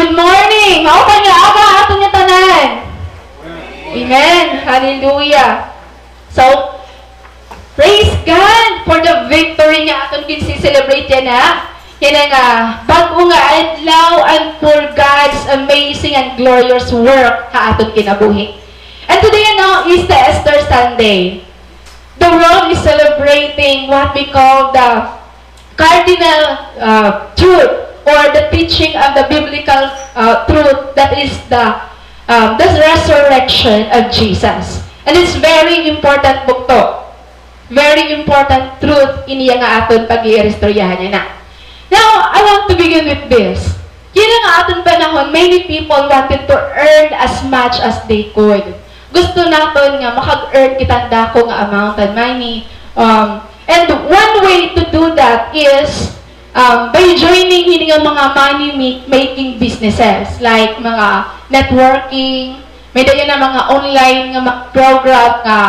Good morning! Mao pa nga aga ato niya tanan. Amen. Hallelujah. So, praise God for the victory nga aton kinsi-celebrate yan ha. Yan nga, bago nga adlaw and for God's amazing and glorious work ha aton kinabuhi. And today is the Easter Sunday. The world is celebrating what we call the cardinal truth or the teaching of the biblical truth, that is the resurrection of Jesus. And it's very important book to. Very important truth iniya nga aton pag-iistoryahan niya na. Now, I want to begin with this. Kaya nga aton panahon, many people wanted to earn as much as they could. Gusto naton nga makag-earn kitang dako nga amount of money. And one way to do that is by joining hindi nga mga money-making businesses like mga networking, may dayon na mga online nga program nga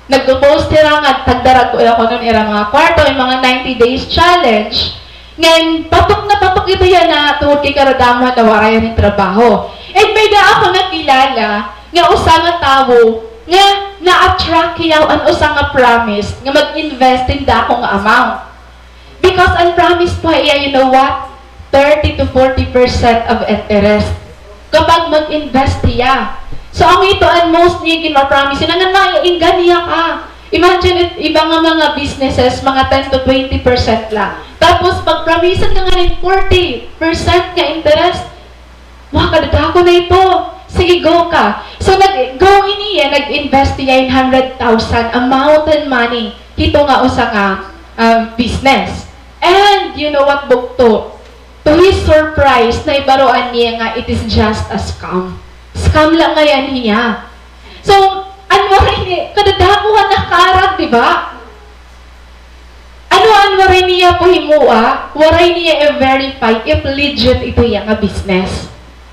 nag-post nila nga tagdarag ko ako nun mga kwarto, yung mga 90 days challenge. Ngayon, patok ito yan na tungkol kay karadamo na waray rin trabaho. And may da ako nakilala nga usa nga tawo nga na-attract kiyaw ang usa nga promise nga mag-invest in dako nga amount. Because ang promise po ay, you know what? 30 to 40% of interest kapag mag-invest niya. So, ang ito ang most niya gina-promise nga maiinggan niya ka. Imagine, iba nga mga businesses, mga 10 to 20% lang. Tapos, pag-promisean ka nga ng 40% nga interest, kadadako na ito. Sige, go ka. So, go niya, nag-invest niya in 100,000 amount and money. Ito nga usa nga business. And, you know what, bukto? To his surprise, na ibaroan niya nga, it is just a scam. Scam lang nga yan niya. So, ano rin niya, kadadakuhan na karag, di ba? Ano rin niya po himua, waray niya i-verify if legit ito yung business.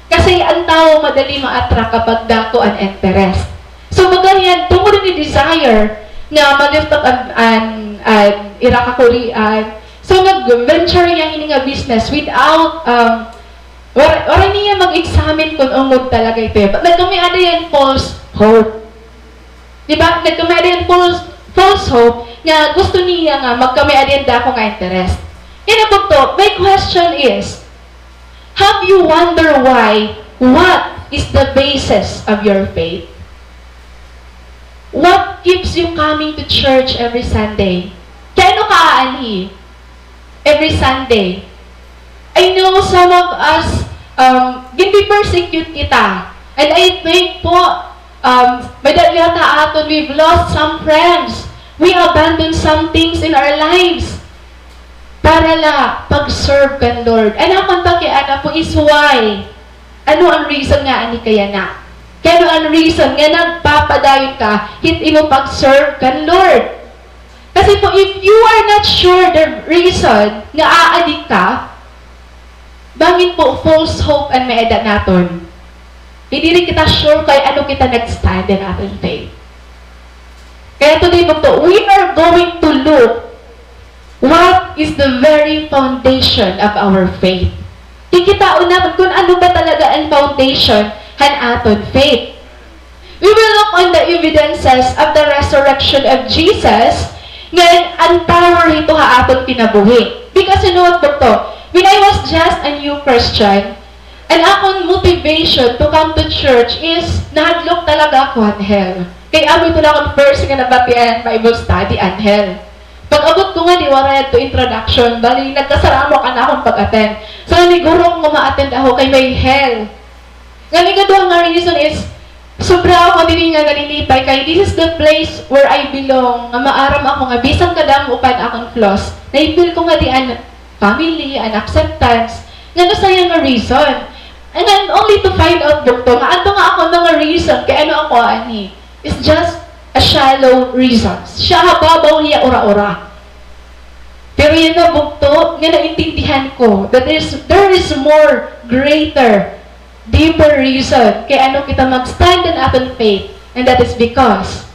Kasi ang tao madali ma-attract kapag dako ang interest. So, magayan, tungkol ni desire na ma-lift up ang irakakurian. So, nag-venture niya hindi nga business without, wala niya mag-examine kung umod talaga ito. But nagkamay yan false hope. Diba? Nagkamay yan false hope na gusto niya nga magkamay yan dako nga interest. Inabot to, my question is, have you wonder why? What is the basis of your faith? What keeps you coming to church every Sunday? Kaya ano kaanhi? Every Sunday. I know some of us, hindi persecute kita. And I think po, madali yata aton, we've lost some friends. We abandoned some things in our lives. Para la pag-serve kan Lord. Ano ang takiana po is why? Ano ang reason nga ani kaya na? Kaya ano ang reason nga nagpapadayon ka, hindi mo pag-serve kan Lord? Kasi po, if you are not sure the reason nga aadik ka, bangin po false hope and may edad naton. Hindi rin kita sure kay ano kita nag-stand in ating faith. Kaya today po, we are going to look what is the very foundation of our faith? Kikitaon natin kung ano ba talaga ang foundation han aton faith. We will look on the evidences of the resurrection of Jesus, ngayon, ang power ito ha aton kinabuhi. Because you know what, Doktor? When I was just a new Christian, and akong motivation to come to church is, nahadlok talaga ako ang hell. Kaya amoy ito lang akong first nga nabatian Bible study ang hell. Pag-abot ko nga, di wala to introduction, bali, nagkasaramo ka na akong pag-attend. So, naniguro kong ma-attend ako kay may hell. Nga doon nga reason is, sobra ako din nga nalilipay kay this is the place where I belong, nga maaram ako nga, bisang kadam upan akong flaws. Naipil ko nga di an family, an acceptance, nga nasayang nga reason. And then, only to find out, Doktor, nga ato nga ako mga reason, kaya ano ako, ani, it's just a shallow reasons. Siya hababaw niya ora-ora. Pero yun na bukto, nga naintindihan ko that there is more greater, deeper reason kaya ano kita mag-stand in ating faith, and that is because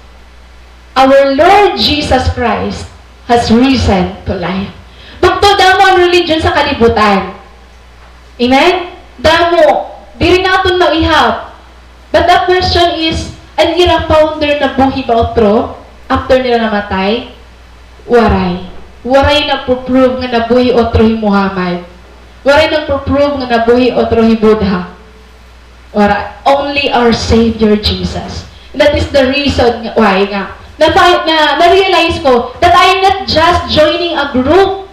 our Lord Jesus Christ has risen to life. Bukto damo ang religion sa kalibutan. Amen? Damo have. But the question is, ang ira founder na buhi ba otro after nila namatay? Waray. Waray na prove nga nabuhi otro hi Muhammad. Waray na prove nga nabuhi otro hi Buddha. Waray. Only our Savior Jesus. That is the reason why nga. Na-realize ko that I am not just joining a group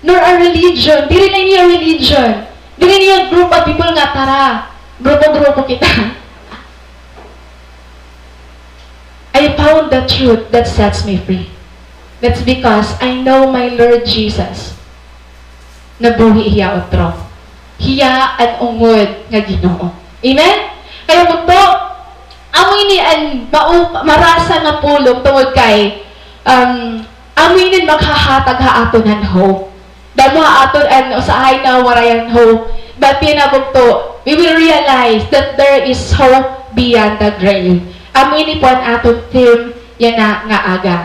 nor a religion. Di rin niya religion. Di rin niya group of people nga tara. Grupo-grupo kita. I found the truth that sets me free. That's because I know my Lord Jesus. Nabuhi hiya otro. Hiya at ungod nga Ginoo. Amen? Kaya mo to, amoy ni an marasa nga pulong tungod kay amoy ni maghahatag haatonan hope. Dahil mga aton and usahay na warayan hope. But pinabog to, we will realize that there is hope beyond the grave. Amoy ni po ang aton theme yan na nga aga.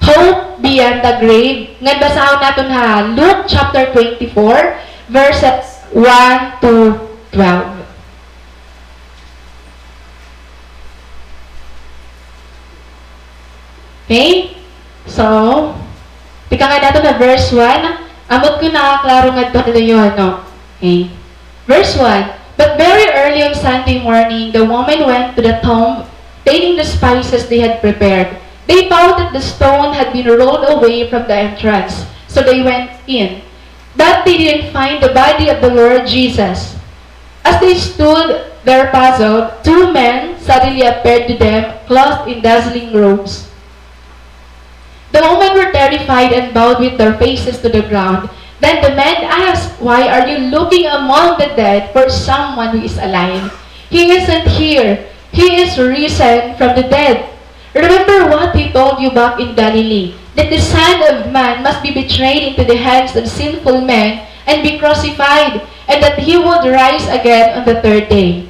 Hope beyond the grave. Nga basahon natin ha, Luke chapter 24, verses 1 to 12. Okay? So, tika nga natin na verse 1. Amot ko nakaklaro nga ito yun, no? Okay. Verse 1. But very early on Sunday morning, the woman went to the tomb, taking the spices they had prepared. They found that the stone had been rolled away from the entrance, so they went in. But they didn't find the body of the Lord Jesus. As they stood there puzzled, two men suddenly appeared to them, clothed in dazzling robes. The women were terrified and bowed with their faces to the ground. Then the men asked, "Why are you looking among the dead for someone who is alive? He isn't here. He is risen from the dead. Remember what he told you back in Galilee, that the Son of Man must be betrayed into the hands of sinful men and be crucified, and that he would rise again on the third day."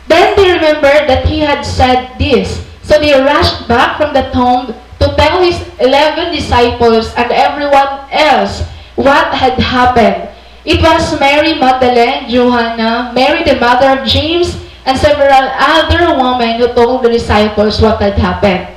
Then they remembered that he had said this. So they rushed back from the tomb to tell his 11 disciples and everyone else what had happened. It was Mary Magdalene, Joanna, Mary the mother of James, and several other women who told the disciples what had happened.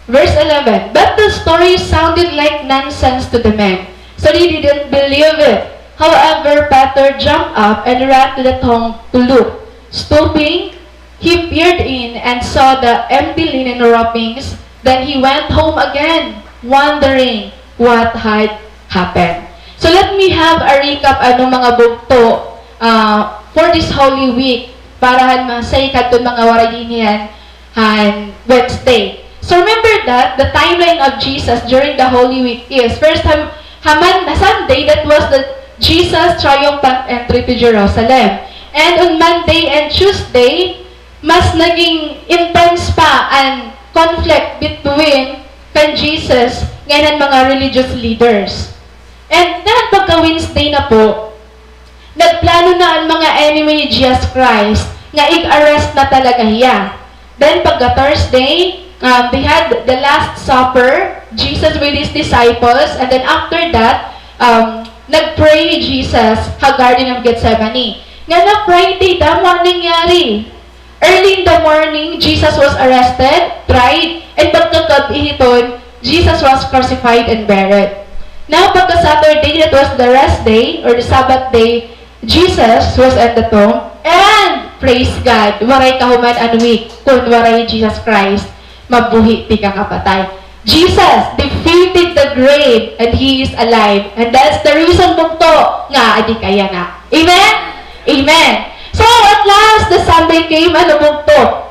Verse 11, but the story sounded like nonsense to the men, so they didn't believe it. However, Peter jumped up and ran to the tomb to look. Stooping, he peered in and saw the empty linen wrappings. Then he went home again, wondering what had happened. So let me have a recap ano mga bugto for this Holy Week para masay kadto mga waraginian Wednesday. So remember that the timeline of Jesus during the Holy Week is first time haman na Sunday, that was the Jesus triumphant entry to Jerusalem. And on Monday and Tuesday, mas naging intense pa ang conflict between kan Jesus ngayon mga religious leaders. And na pagka-Wednesday na po, nagplano na ang mga enemy ni Jesus Christ nga i-arrest na talaga hiya. Then pagka-Thursday, they had the Last Supper, Jesus with his disciples, and then after that, nag-pray Jesus sa Garden of Gethsemane. Nga na Friday, damo nangyari. Early in the morning, Jesus was arrested, tried, and pagkakabihiton, Jesus was crucified and buried. Now, pagka-Saturday, that was the rest day, or the Sabbath day, Jesus was at the tomb, and praise God, waray kahuman an week, kung waray Jesus Christ, mabuhi ti kang kapatay. Jesus defeated the grave, and He is alive. And that's the reason bukto nga, adi kaya nga. Amen? Amen. So, at last, the Sunday came, ano bukto?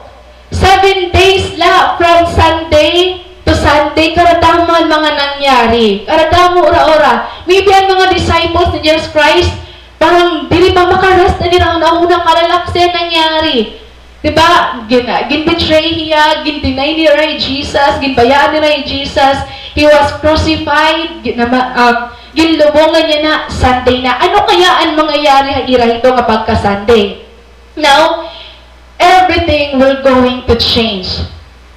7 days la, from Sunday to Sunday, karadaman mga nangyari. Karadamo ora-ora. Maybe ang mga disciples ni Jesus Christ, parang dili pa makarest na nila ang unang kalalaksin nangyari. Diba? Gin-betray hiya, gin-deny ni Ray Jesus, ginbayaan ni Ray Jesus, He was crucified, ginlubongan niya na Sunday na. Ano kaya ang mangyayari ira ito kapag ka-Sunday? Now, everything will going to change.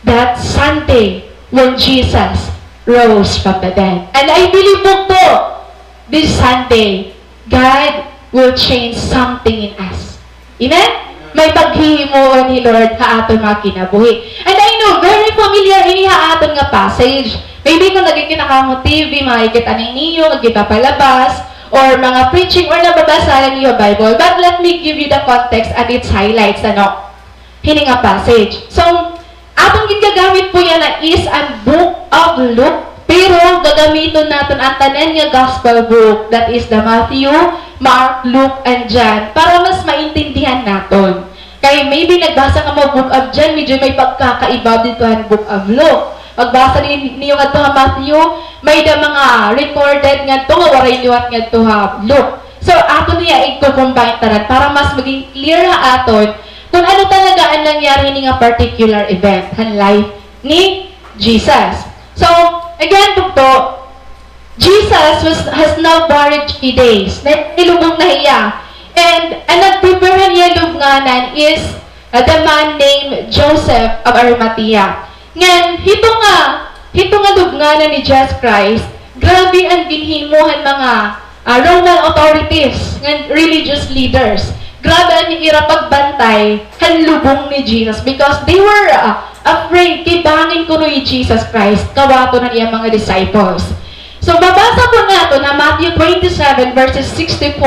That Sunday, when Jesus rose from the dead. And I believe po this Sunday, God will change something in us. Amen? May paghihimuon ni Lord ha aton mga kinabuhi. And I know, very familiar ini ha aton nga passage. Maybe kung naging kinakamo TV, makikita ninyo, magkita palabas, or mga preaching, or nababasa niyo Bible. But let me give you the context and its highlights, Hini nga passage. So, atong ginagamit po yan na is ang book of Luke. Pero gagamiton natin ang tanan nga gospel book, that is the Matthew, Mark, Luke, and John, para mas maintindihan natin. Kaya maybe nagbasa ka mo book of John, medyo may pagkakaiba dito ang book of Luke. Pagbasa niyo nga ito ha Matthew, may da mga recorded nga ito, waray liwat nga ito ha Luke. So ato niya i-combine tanan para mas maging clear ha aton kung ano talaga ang nangyari ni nga particular event, han life ni Jesus. So, again, bukto, Jesus has now buried 3 days. Nilubong na hiya. And ang nag-prepare niya lubnganan is the man named Joseph of Arimathea. Ngayon, hito nga lubnganan ni Jesus Christ, grabe ang ginhimuhan mga Roman authorities, ng religious leaders. Grabe ang ira pagbantay, hanlubong ni Jesus because they were afraid, kibangin ko ni Jesus Christ, kawato na niya mga disciples. So, babasa po nato na Matthew 27 verses 64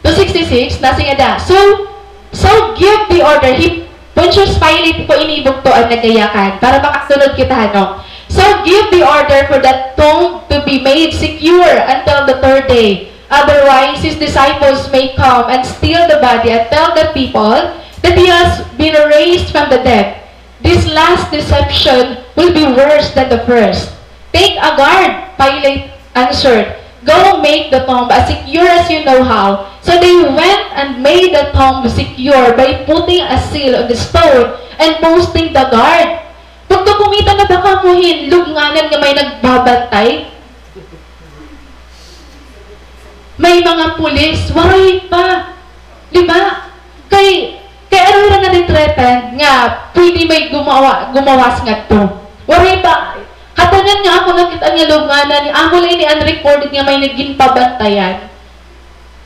to 66, nasi nga da. So give the order. Pontius Pilate po inibog to ang nagayakan para makasunod kita, So, give the order for that tomb to be made secure until the 3rd day. Otherwise, his disciples may come and steal the body and tell the people that he has been raised from the dead. This last deception will be worse than the first. Take a guard, Pilate answered. Go make the tomb as secure as you know how. So they went and made the tomb secure by putting a seal on the stone and posting the guard. Pag kumita na baka muhin, lubnganan nga may nagbabantay. May mga pulis, waray pa. Diba? Kay ano na natin nga, pwede may gumawas nga to. Waray pa. Katanan nga ako nakita niya lubnganan, amulay ni unrecorded nga may naging pabantayan.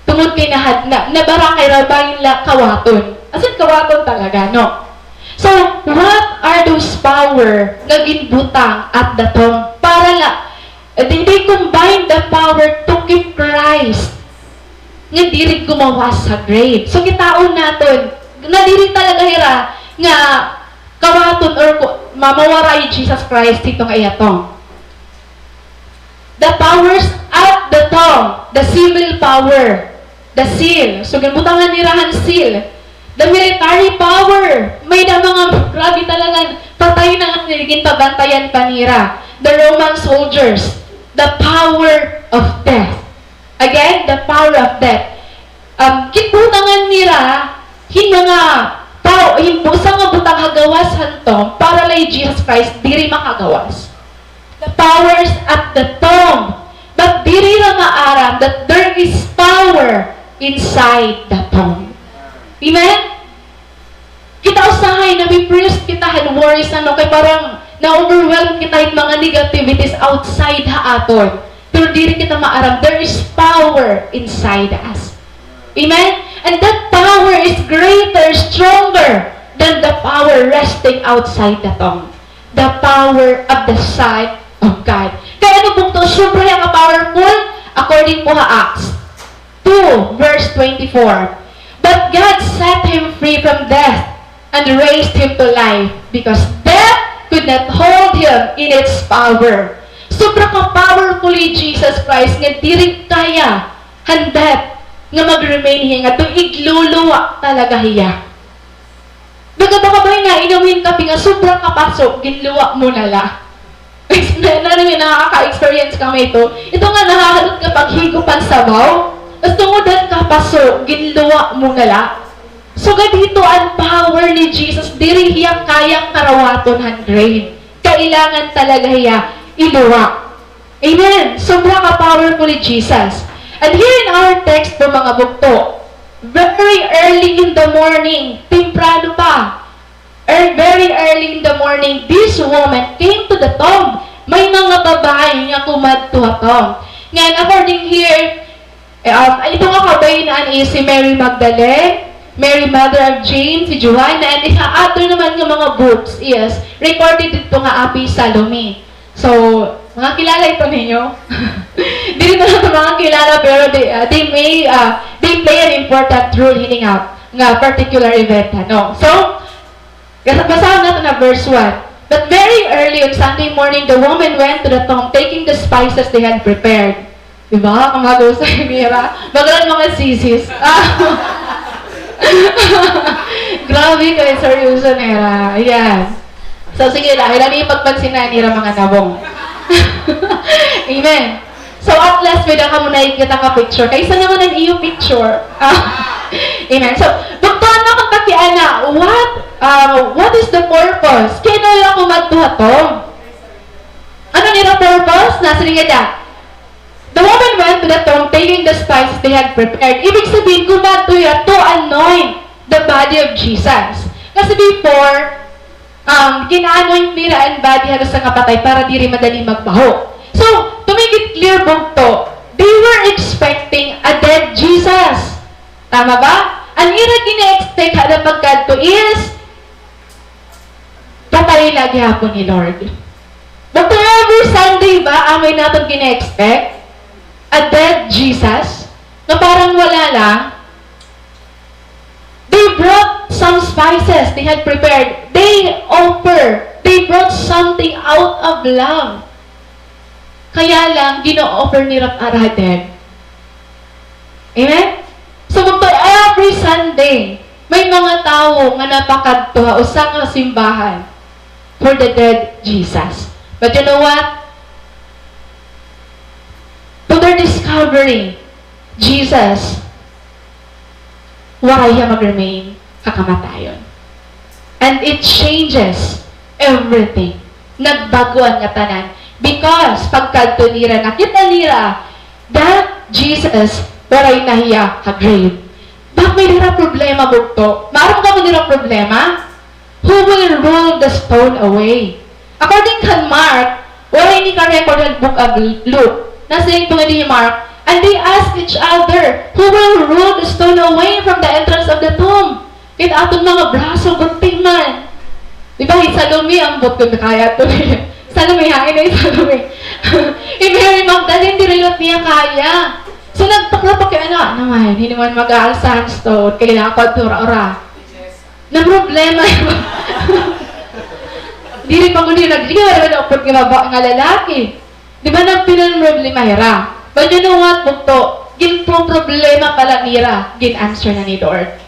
Tungod kay nabara kay rabayin la kawaton. As in, kawaton talaga, no? So, what are those power nga ginbutang at the tomb? Para they combine the power to keep Christ nga diri gumawas sa grave. So, kitaon natin, na diri talaga hira nga kawaton or mamawaray Jesus Christ dito nga iyatong. The powers at the tomb, the civil power, the seal. So, ginbutangan nirahan seal. The military power. May da mga grabe talaga patay na ang nilagin pabantayan panira. The Roman soldiers. The power of death. Again, the power of death. Kitbutangan nira hin mga tao, himbusa nga butang hagawas hantong para lay Jesus Christ diri makagawas. The powers at the tomb. But diri ra maaram that there is power inside the tomb. Amen? Kita usahay na may priest kita had worries kay parang na-overwhelm kita yung mga negativities outside haaton. Pero diri kita maaram, there is power inside us. Amen? And that power is greater, stronger than the power resting outside the tomb. The power of the sight of God. Kaya ano pong to? Super yung powerful according po ha Acts 2 verse 24. But God set him free from death and raised him to life because death could not hold him in its power. Super ka powerfully Jesus Christ nga diri kaya handat nga mag-remain hiya nga to igluluwa talaga hiya. Daga baka ba nga inawin ka nga sobrang kapasok ginluwa mo nala. Nakaka-experience kami ito. Ito nga nakahalot kapag higupan sabaw. Tapos tungudan ka paso, ginluwa mo nala. So dito ang power ni Jesus, diri hiya kayang karawaton handrain. Kailangan talaga hiya iluwa. Amen. Sobra ka powerful ni Jesus. And here in our text po mga bukto, very early in the morning, temprano pa, very early in the morning, this woman came to the tomb. May mga babae nga kumadto ha tomb. Ngayon, according here, ito nga away na is si Mary Magdalene, Mary Mother of James, si Joanna, and other naman ng mga books is recorded dito nga Api Salome. So, mga kilala ito ninyo. Hindi rin ito mga kilala, pero they play an important role in nga particular event. No? So, basahan natin na verse 1. But very early on Sunday morning, the woman went to the tomb, taking the spices they had prepared. Diba? Kung mag-usay nila. Magalan mga sisis. Grabe kayo, seryoso nila. Ayan. So, sige lang. Ilan yung pagpansinan nila mga nabong. Amen. So, at last, pwede ka muna ikita ka picture. Kaysa naman ang iyo picture. Amen. So, buktuan na kung takian na, what is the purpose? Kaya na ako magtuhatong. Ano nila purpose? Nasa rin nga. The woman went to the tomb, taking the spices they had prepared. Ibig sabihin, kumatuya to anoint the body of Jesus. Kasi before, kina-anoint nila ang body halos sa kapatay para di rin madali magbaho. So, to make it clear, bugto, they were expecting a dead Jesus. Tama ba? Ang ira gina-expect hada pagkadto is patay lagi hapon ni Lord. But every Sunday ba, amay natin gina-expect a dead Jesus na parang wala lang? They brought some spices they had prepared. They brought something out of love. Kaya lang, gino-offer ni Rap dead. Amen? So, every Sunday, may mga tao nga napakadto o sa simbahan for the dead Jesus. But you know what? To their discovery, Jesus, why siya mag-remain kakamatayon. And it changes everything. Nagbago ang katanan. Because, pagkadto nila, nakita nila that Jesus, waray nahiya ka-grave. Bakit may nila problema, bugto? Maaram ka mo nila problema? Who will roll the stone away? According to Mark, waray ni ka-record ang book of Luke. Nasa yung tunga ni Mark, and they asked each other, who will roll the stone away from the entrance of the tomb? Kahit atong mga braso, gunting man. Diba, Salome ang bukto na kaya ito. Salome, hain na yung Salome. Mary Magdalene, direlot niya kaya. So, nagtakla pa kaya naman, hindi naman mag-aalsa ang stone, kailangan ko at ura-ura. Na problema yun. Di rin pang hindi nag-ligaw, wala na upot nga lalaki. Di ba nagpinan problema hira? But you know what, bukto? Problema pala nira, gin-answer na ni Lord.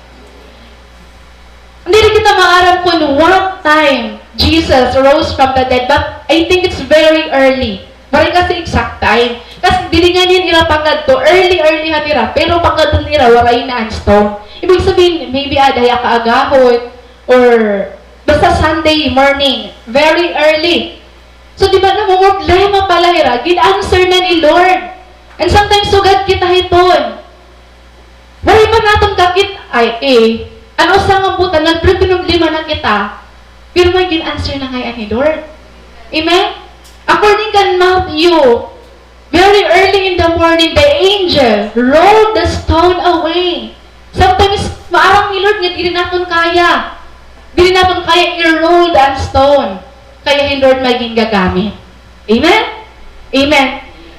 Hindi rin kita maaram kung what time Jesus rose from the dead, but I think it's very early. Bari kasi exact time. Kasi dili nga niya nila pagkadto, early ha nira, pero pagkadto nira, waray na ang stone. Ibig sabihin, maybe adaya kaagahon, or basta Sunday morning, very early. So, di ba na problema pala hira, gin-answer na ni Lord. And sometimes, sugad kita hiton. Wala ba natong kakit, ano sa nga buta, nagpinumlima na kita, pero may gin-answer na ngayon ni Lord. Amen? According to Matthew, very early in the morning, the angel rolled the stone away. Sometimes, maarang ni Lord nga, di natin kaya. Di natin kaya i-roll the stone. Kaya yung Lord maging gagamit. Amen? Amen.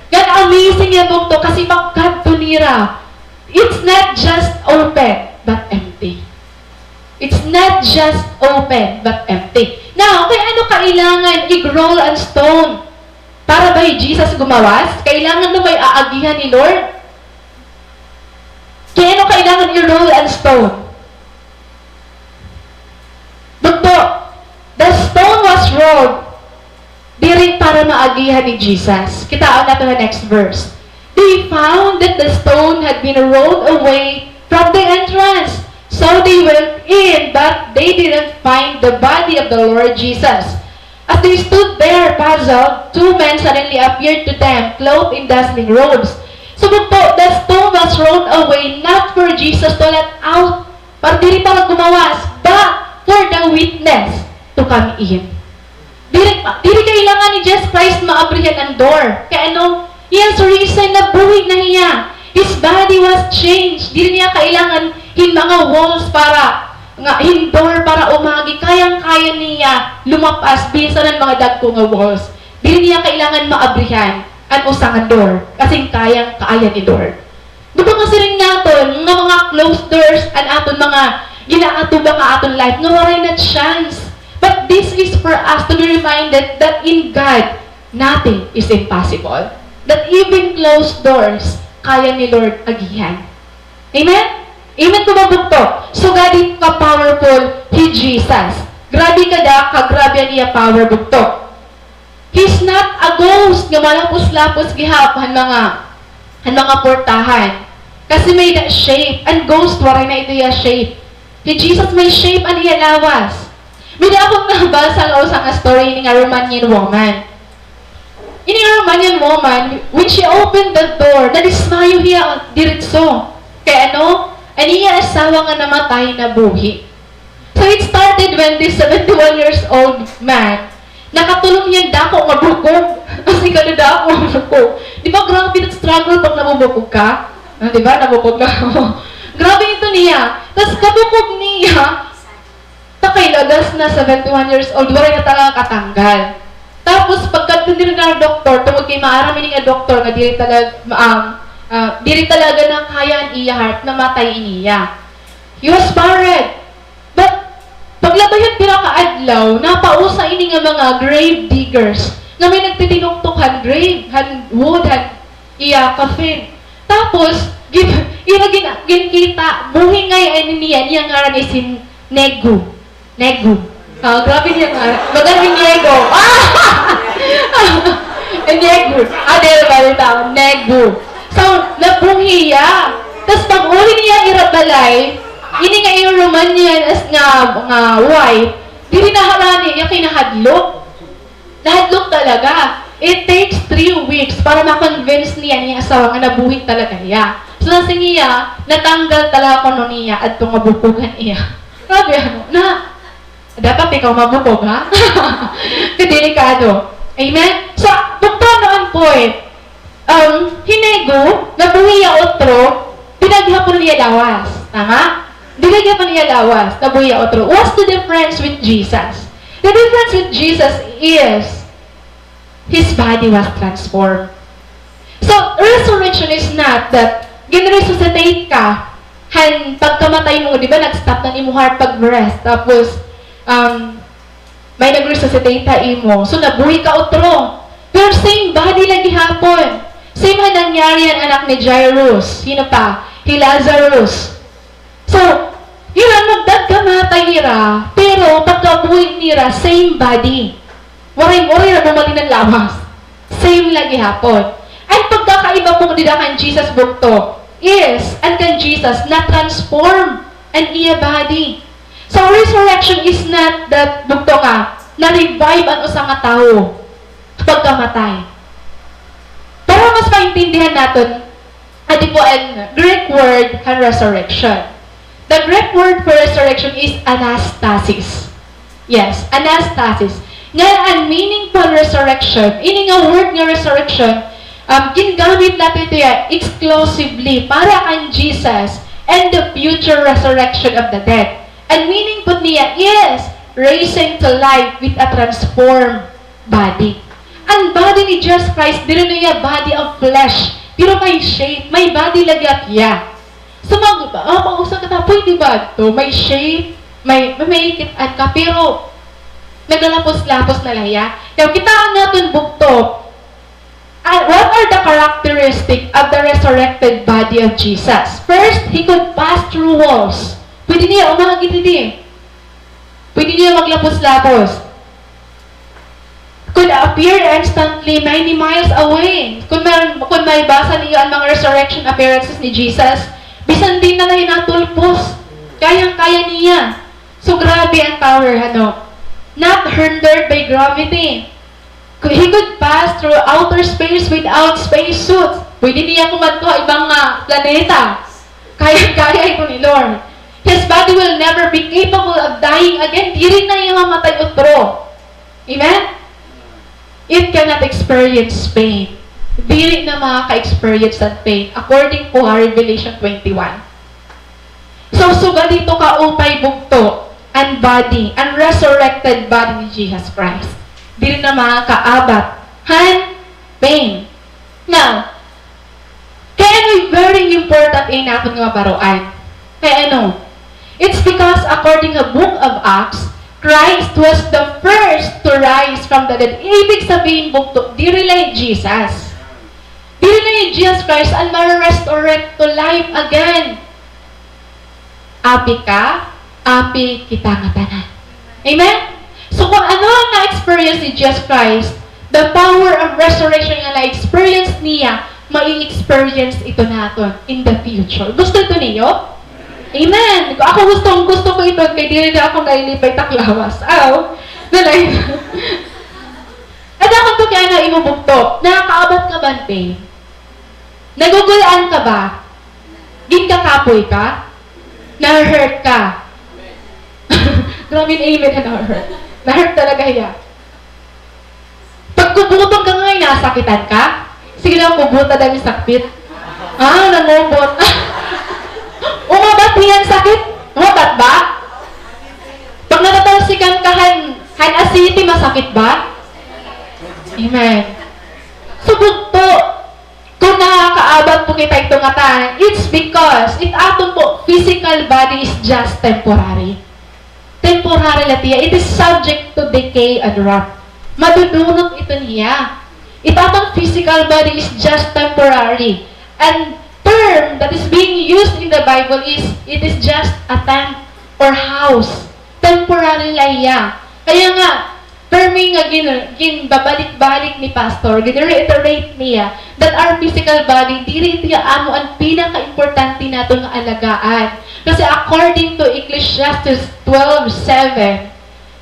God, amazing yung bukto kasi pagkadto nira, it's not just open, but empty. It's not just open, but empty. Now, kaya ano kailangan i-roll ang stone? Para ba Jesus gumawas? Kailangan na may aagihan ni Lord? Kaya ano kailangan i-roll ang stone? Bukto, the stone was rolled diri para maagihan ni Jesus. Kitaan natin ang next verse. They found that the stone had been rolled away from the entrance. So they went in, but they didn't find the body of the Lord Jesus. As they stood there puzzled, two men suddenly appeared to them, clothed in dazzling robes. So the stone was rolled away not for Jesus to let out, para diri para gumawas, but for the witness to come in. Dili kailangan ni Jesus Christ maabrihan ang door. Kaya ano? Yes, reason na buhay na niya. His body was changed. Di niya kailangan mga walls para door para umagi. Kayang-kaya niya lumapas bisa ng mga dagko nga walls. Di niya kailangan maabrihan ang usang door. Kasing kayang-kaya ni Lord. Diba kasi rin natin, nga mga closed doors, ang aton mga ginaato ba nga aton life, nga waray na chance. But this is for us to be reminded that in God, nothing is impossible. That even closed doors, kaya ni Lord agihan. Amen? Amen ko ba bukto? So God is ka-powerful, He Jesus. Grabe ka da, kagrabe niya power bukto. He's not a ghost, nga malapos-lapos gihapan mga portahan. Kasi may na shape, and ghost waray na ito ya shape. Si Jesus may shape ang iya lawas. May na akong nabasa nga usang story ni nga Romanian woman. Ini nga Romanian woman, when she opened the door, nadismayo hiya diretso. Kaya aniya asawa nga namatay na buhi. So it started when this 71 years old man, nakatulong niya dako nga bukog. Kasi ka na dako nga bukog. Di ba grabe nag-struggle pag nabubukog ka? Di ba? Nabukog na ako. Grabe ito niya. Tapos kabukog niya, takailagas na 71 years old, wala na talaga katanggal. Tapos pagkatundin na doktor, tungkol kay maarami nga doktor nga diri talaga na kaya iya heart na matay iniya. He was married. But paglabayan pinakaadlaw, napausa ini nga mga grave diggers nga may nagtitinuktukan grave, wood, iya coffin. Tapos, ginkita, buhi ngay niya nga rin si Negu. Grabe niya nga. Magaling Negu. Negu. Adel ba rin tao? Negu. So, nabuhi ya. Tapos pag uli niya irabalay, ini nga yung Romanian as nga wife, di naharani niya kinahadlok. Nahadlok talaga. It takes 3 weeks para ma-convince niya niya asawa nga nabuhi talaga niya. So, nasa niya, natanggal talaga ko niya at tungabukugan niya. Grabe dapat ikaw mabukog, ha? Kadelikado. Amen? So, punta noon po hinego, nabuhi ya otro, pinaghapon niya lawas. Tama? Pinaghapon niya lawas, nabuhi ya otro. What's the difference with Jesus? The difference with Jesus is His body was transformed. So, resurrection is not that gin-resuscitate ka, pagkamatay mo, di ba, nag-stop na ni mo heart pag-rest, tapos, may nag-resuscitate ta imo. So, nabuhi ka otro. Pero same body lagi hapon. Same nangyari yan anak ni Jairus. Sino pa? Si Lazarus. So, yun, magdagkamatay nira, pero pagkabuhi nira, same body. Waray-waray na bumali ng lawas. Same lagi hapon. Ang pagkakaiba po nila kan Jesus bukto is, ang kan Jesus na transform ang iya body. So, resurrection is not that bukto ka, na-revive ang usang tao pagkamatay. Para mas maintindihan natin, adi po ang Greek word ang resurrection. The Greek word for resurrection is anastasis. Yes, anastasis. Nga ang meaningful resurrection, ini nga word nga resurrection, ginagamit natin ito exclusively para kang Jesus and the future resurrection of the dead. And meaning po niya is raising to life with a transformed body. Ang body ni Jesus Christ, dito niya body of flesh, pero may shape, may body lagat ya. So pag-usap ka na, pwede ba ito? May shape, may ikitan ka, pero naglalapos-lapos na laya. Kaya kitaan natin bukto. What are the characteristics of the resurrected body of Jesus? First, He could pass through walls. Pwede niya umagit hindi. Pwede niya maglapos-lapos. Could appear instantly many miles away. Kung may basa niyo ang mga resurrection appearances ni Jesus, bisan din na natulpos. Kayang-kaya niya. So grabe ang power, not hindered by gravity. He could pass through outer space without spacesuits. Pwede niya kumanto ibang planeta. Kaya ito ni Lord. His body will never be capable of dying again. Di rin na yung mamatay utro. Amen? It cannot experience pain. dili na makaka-experience ng pain according to Revelation 21. So, suga dito ka upay bugto and body, and resurrected body ni Jesus Christ. Dili na makakaabat pain. Now, kaya ano very important in natin nga baroan? Kaya ano? It's because according to book of Acts, Christ was the first to rise from the dead. Ibig sabihin bugto, dili lang Jesus. Dili lang yung Jesus Christ ang ma-resurrect to life again. Api ka, api kita nga tanan. Amen? So kung ano ang na-experience ni Jesus Christ, the power of resurrection nga na-experience niya, mai-experience ito natin in the future. Gusto ito niyo? Amen! Ako gusto ko ito, kaya di na ako nailipay taklawas. Aw! Nalay. At ako ito kaya na imubugto. Nakakaabat ka ba, pain? Nagugulaan ka ba? Ginkakapoy ka? Na-hurt ka? Grabe yung amen na na-hurt. Na-hurt talaga yan. Pag kubutong ka ngayon, nasakitan ka? Sige lang, kubuta dahil yung sakit. Namubot. Umabat niyan sakit? Umabat ba? Pag natatalsikan ka, acidity, masakit ba? Amen. Subog po, kung nakakaabat po kita itong atan, it's because, aton po, physical body is just temporary. Temporary latiya. It is subject to decay and rot. Madudunot ito niya. Aton physical body is just temporary. And term that is being used in the Bible is, it is just a tent or house. Temporary laya. Kaya nga, terming nga babalik-balik ni Pastor, gin-reiterate niya that our physical body, dili tiya amo ang pinaka-importante nato nga alagaan. Kasi according to Ecclesiastes 12:7,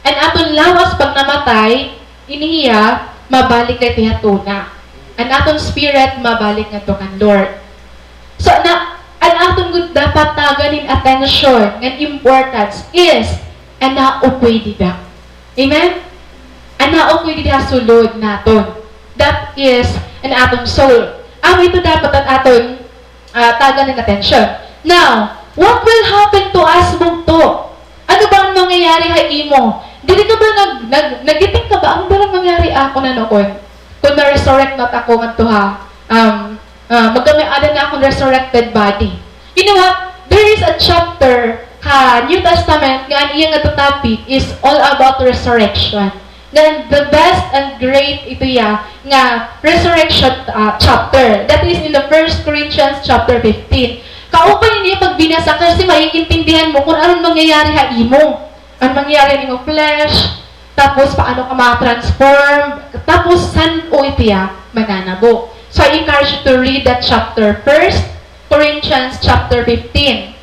and aton lawas pag namatay, iniya, mabalik na tiya tuna. And aton spirit, mabalik na to kan Lord. So, ang aton good dapat taganin attention and importance is, naupoy dida. Amen? Naupoy dida sulod naton. That is, an aton soul. Ito dapat ang aton taganin attention. Now, what will happen to us bugto? Ano ba ang mangyayari ha imo? Dili ka ba nagiting ka ba? Ano ba ang mangyayari ako na noon? Kung na-resurrect not ako nga to ha, magkami-ada na akong resurrected body. You know what? There is a chapter New Testament nga iya nga topic is all about resurrection. Then the best and great ito ya nga resurrection chapter. That is in the 1 Corinthians chapter 15. Kaupay niya pag binasa kasi maiintindihan mo kung anong mangyayari ha imo. Ang mangyayari ni mo flesh, tapos paano ka ma-transform, tapos saan o ito ya mananabo. So I encourage you to read that chapter 1 Corinthians chapter 15.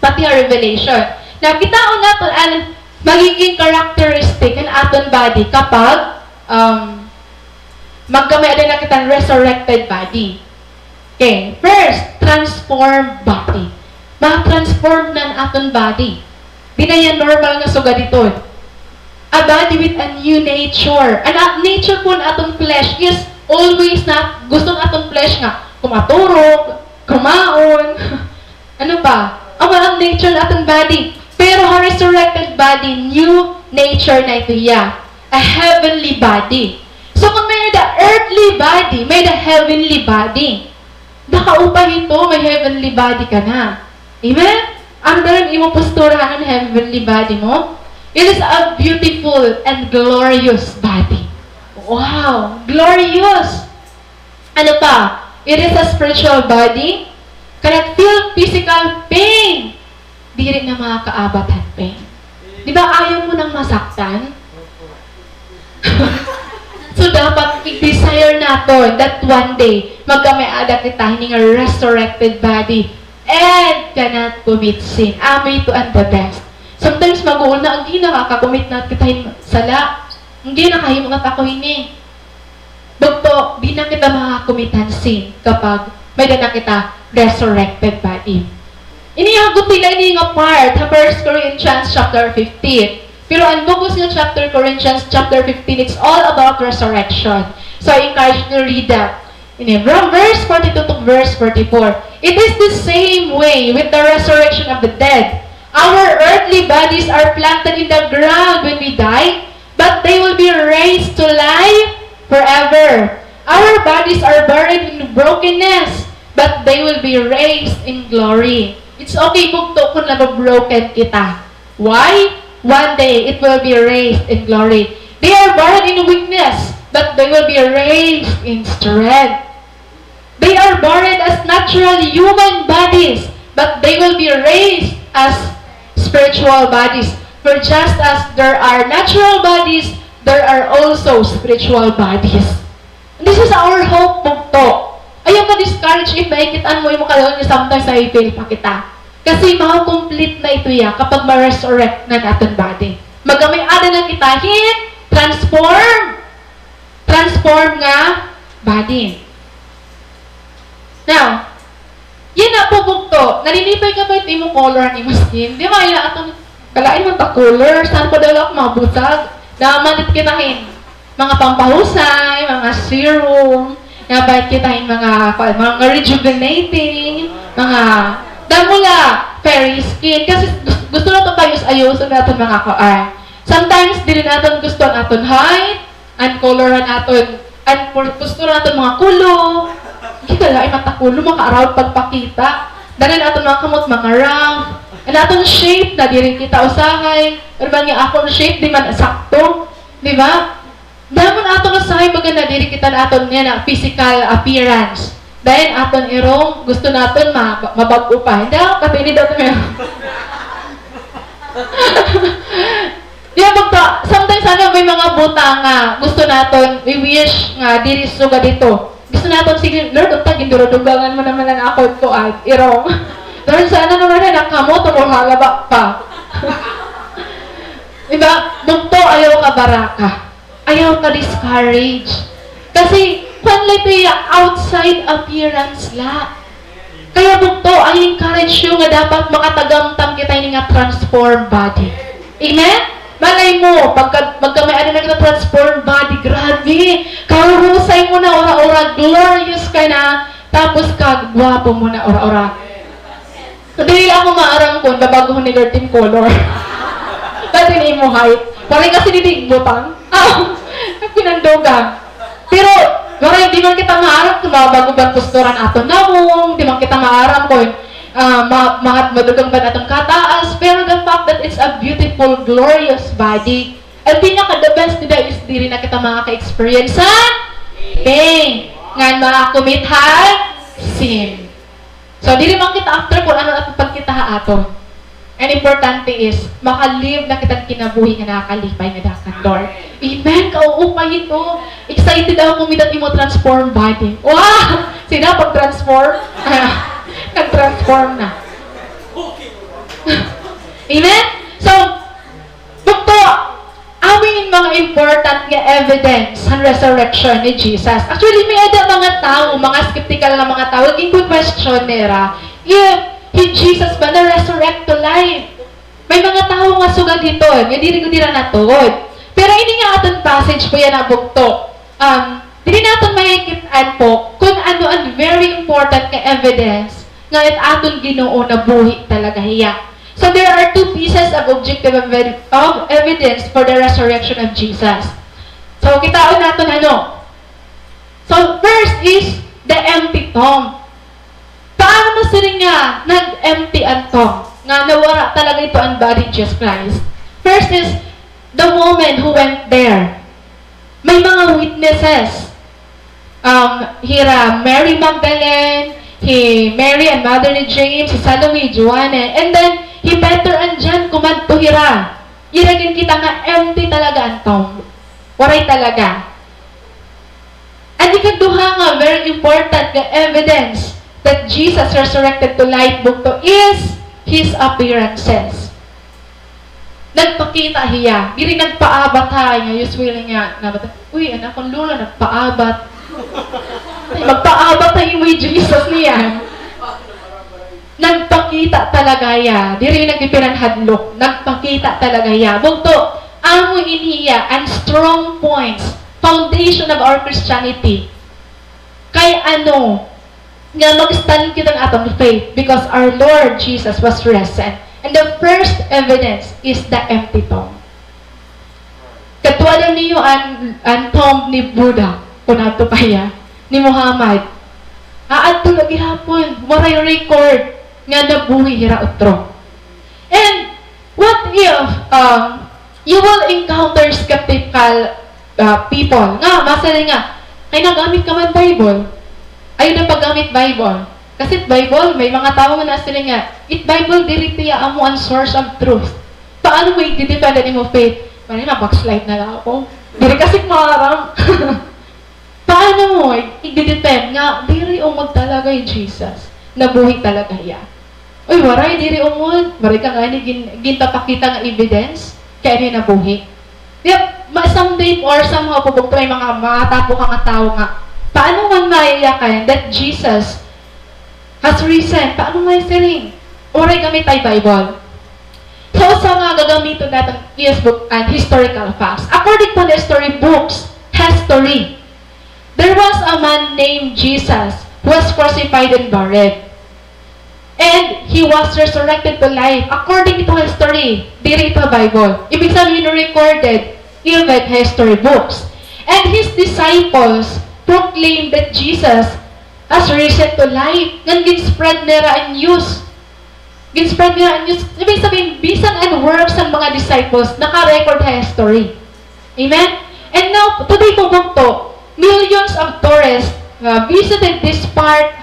Pati ang Revelation. Now, kitaon natin ang magiging characteristic ng aton body kapag magkamay na kitang resurrected body. Okay. First, transformed body. Ma-transform na ang aton body. Di na yan normal nga suga dito. A body with a new nature. Ang nature po ng aton flesh is always na gusto ng aton flesh nga kumaturog, kumaon, ano ba? Ang nature ng aton body. Pero ang resurrected body, new nature na ito ya. A heavenly body. So kung may the earthly body, may the heavenly body. Nakaupay ito, may heavenly body ka na. Amen? Ang dalang imo posturahan ng heavenly body mo? It is a beautiful and glorious body. Wow! Glorious! Ano pa? It is a spiritual body. Cannot feel physical pain. Di rin na makakaabat ang pain. Di ba ayaw mo nang masaktan? So dapat i-desire nato that one day magkamiada kita hining a resurrected body and cannot commit sin. Amoy to and the best. Sometimes mag-uul na, ang nakakakumit na kita sala. Hindi nakahimo na ako hini. Bugto, di na kita makakumitan sin kapag may na kita resurrected body. Inihagot nila ini nga part sa 1 Corinthians chapter 15. Pero ang bugos ng chapter Corinthians chapter 15, it's all about resurrection. So I encourage you to read that. From verse 42 to verse 44. It is the same way with the resurrection of the dead. Our earthly bodies are planted in the ground when we die, but they will be raised to life forever. Our bodies are buried in brokenness, but they will be raised in glory. It's okay bugto kung nababroken kita. Why? One day, it will be raised in glory. They are buried in weakness, but they will be raised in strength. They are buried as natural human bodies, but they will be raised as spiritual bodies. For just as there are natural bodies, there are also spiritual bodies. This is our hope, bugto. Ayaw ka-discourage if naikitaan mo yung kalawin niya sometimes na ipil pa kita. Kasi complete na ito ya kapag ma-resurrect na natin body. Magamay ada na kita, transform nga body. Now, yun na po bugto. Nalinipay ka ba ito yung color ni skin? Di ba, yun na atong kalain mo ta color. Saan pa dala ako mabutag? Damanit kitahin mga pampahusay, mga serum, nabait kitahin mga rejuvenating, mga damula, fairy skin. Kasi gusto na ito ayusin natin mga ka-art. Sometimes, din natin gusto natin height, and coloran natin, and gusto natin mga kulo. Kita lang, matakulo, maka-around pagpakita. Dahil natin mga kamot, mga round. And natin shape na di rin kita usahay. Pero ba niya akong shape, di man sakto. Di ba? Dahil natin usahay, maganda di rin kita natin niya na physical appearance. Dahil aton irong, gusto natin mabago pa. Hindi ako, kapinid natin meron. Yeah, sometimes may mga buta nga, gusto natin, we wish nga, diri suga dito. Gusto natin, sige, Lord, utag, indurudugangan mo naman ang ako ko at irong. Lord, sana naman na nakamot o halaba pa. Diba? Bugto, ayaw ka baraka. Ayaw ka discourage. Kasi, kung ito yung outside appearance la. Kaya bugto, I encourage you nga dapat makatagamtam kita yung nga transform body. Amen? Malay mo, pagka may ano na kita transform body, grabe, kahusay mo na ora-ora, glorious ka na, tapos gwapo mo na ora-ora. Hindi ako maarang kung babaguhin ni Lord in color. Dati ni mo height. Parang kasi dinigbutang. Pinandoga. Pero, parang di man kita maarang kung bago ba posturan ato namong, di man kita maarang kung madugang ba natong kataas, pero the fact that it's a beautiful, glorious body, at pinaka-the best nila is di rin na kita makaka-experience sa pain. Nga makakumit sin. So, di rin man kita after kung ano at pagkita ato. And importante is, makalive na kitang kinabuhi nga nakakalipay nga dakan, Lord. Amen! Kauupay ito. Excited ako kumitat mo transform body. Wow! Sina pag-transform? Nag-transform na. Amen? So, bukto, aming mga important nga evidence ng resurrection ni Jesus. Actually, may ada mga tao, mga skeptical na mga tao, yung question nila, if Jesus ba na-resurrect to life? May mga tao nga suga dito, hindi rin ko dira natod. Pero hindi nga aton passage po yan na bukto. Hindi natin mahikitaan po kung ano ang very important nga evidence nga at aton Ginoo na buhi talaga hiya. So there are two pieces of objective evidence for the resurrection of Jesus. So kitaon natin ano. So first is the empty tomb. Paano na sila nga nag-empty ang tomb? Nga nawara talaga ito ang body Jesus Christ. First is the woman who went there. May mga witnesses. Hira Mary Magdalene, Mary and mother ni James, si Salome, Joanna, and then Peter and John kumadto hira. Iragin kita nga empty talaga ang tomb. Waray talaga. And ikaduha nga very important nga evidence that Jesus resurrected to life bukto is His appearances. Nagpakita hiya. Diri nagpaabat ha. Usually nga, uy, anak kong lula, nagpaabat. Magpaabat tayo with Jesus niyan. Nagpakita talaga ya. Diri nagpipinanhadlok. Nagpakita talaga ya. Bugto, amo iniya and strong points, foundation of our Christianity. ay ano, nga mag-stand kita ng atong faith because our Lord Jesus was risen. And the first evidence is the empty tomb. Katwa niyo ang tomb ni Buddha, kunato pa ya, ni Muhammad. Aadto lagi hapon, waray record nga nabuhi hira utro. And what if you will encounter skeptical people nga masali nga kay nagamit ka man Bible, ayaw na paggamit Bible kasi Bible may mga tao nga sila nga it Bible diri tiya amo ang source of truth. Paano mo i-depend mo faith? Paano na backslide na lang ako diri kasi maram. Paano mo i-depend nga diri umod talaga yung Jesus nabuhi talaga ya. Uy, waray diri umod, waray ka nga ni gintapakita nga evidence kaya ni nabuhi. Yep, someday or somehow pabugto may mga matapo ka nga tao nga. Paano man maiyakan that Jesus has risen? Paano may siling? Oray gamit ay Bible. So, sa nga gagamitin natin is book and historical facts. According to the story books, history, there was a man named Jesus who was crucified and buried. And he was resurrected to life. According to history, diri ito Bible. Ibig sabihin recorded even history books. And his disciples proclaimed that Jesus has risen to life. Ngan gin-spread nila ang news. Gin-spread nila ang news. Ibig sabihin, bisan and works ng mga disciples, naka-record history. Amen? And now, today po bukto, millions of tourists visited this part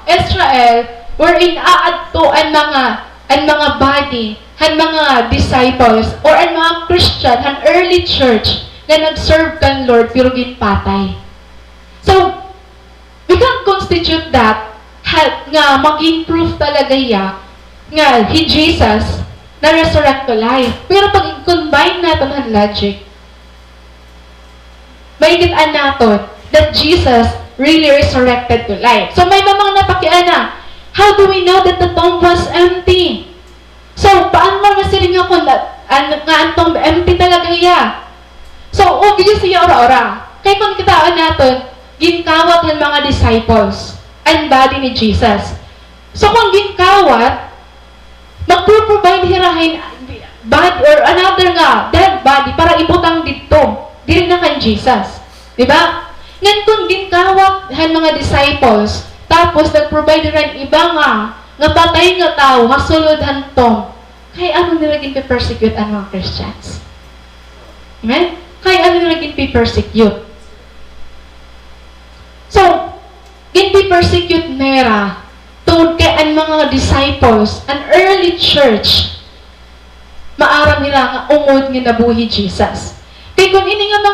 Israel, wherein aadto ang mga body, ang mga disciples, or ang mga Christian, ang early church, na nag-serve kan Lord, pero ginpatay. So, we can constitute that, nga maging proof talaga ya, nga he Jesus, na resurrect to life. Pero pag i-combine natin ang logic, maingitan natin that Jesus really resurrected to life. So, may mga napakian na, how do we know that the tomb was empty? So, paano mo masiling ako nga ang tomb empty talaga iya? So, obvious siya ora-ora. Kaya kung kitaan natin, ginkawat ng mga disciples ang body ni Jesus. So, kung ginkawat, magpro-provide hirahin body or another nga, dead body para ibutang dito. Diri na kan Jesus. Diba? Ngayon kung ginkawat ng mga disciples, tapos nag-provide rin iba nga patay nga tao, hasulod hantong. Kaya ano nila gin-persecute ang mga Christians? Amen? Kaya ano nila gin-persecute? So, gin-persecute nera tungod kay ang mga disciples, an early church, maaram nila nga ungod nga nabuhi Jesus. Kaya kung ini nga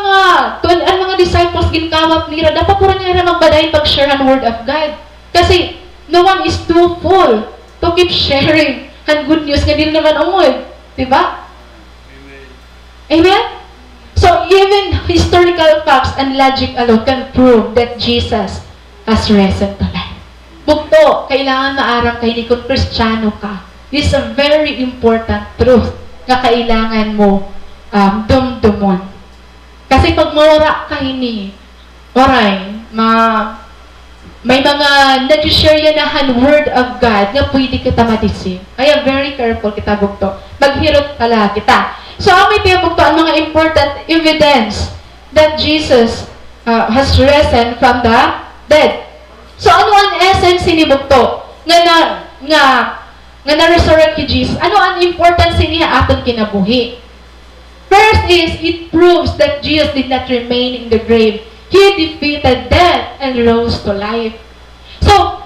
ang mga disciples ginkawat nila, dapat po rin nila magbaday pag-share ang word of God. Kasi, no one is too full to keep sharing ang good news nga din naman umod. Diba? Amen. Amen? So, even historical facts and logic alone can prove that Jesus has risen to life. Bugto, kailangan maaram kay ni kung Kristiyano ka. This is a very important truth na kailangan mo dumdumon. Kasi pag mawara ka ini, oray, may mga nag-share yan na word of God na pwede kita madisip. Kaya very careful kita bugto. Maghirot pala kita. So, may bugto ang mga important evidence that Jesus has risen from the dead. So, ano ang essence ni bugto? Nga na-resurrect ki Jesus. Ano ang importance niya aton kinabuhi? First is, it proves that Jesus did not remain in the grave. He defeated death and rose to life. So,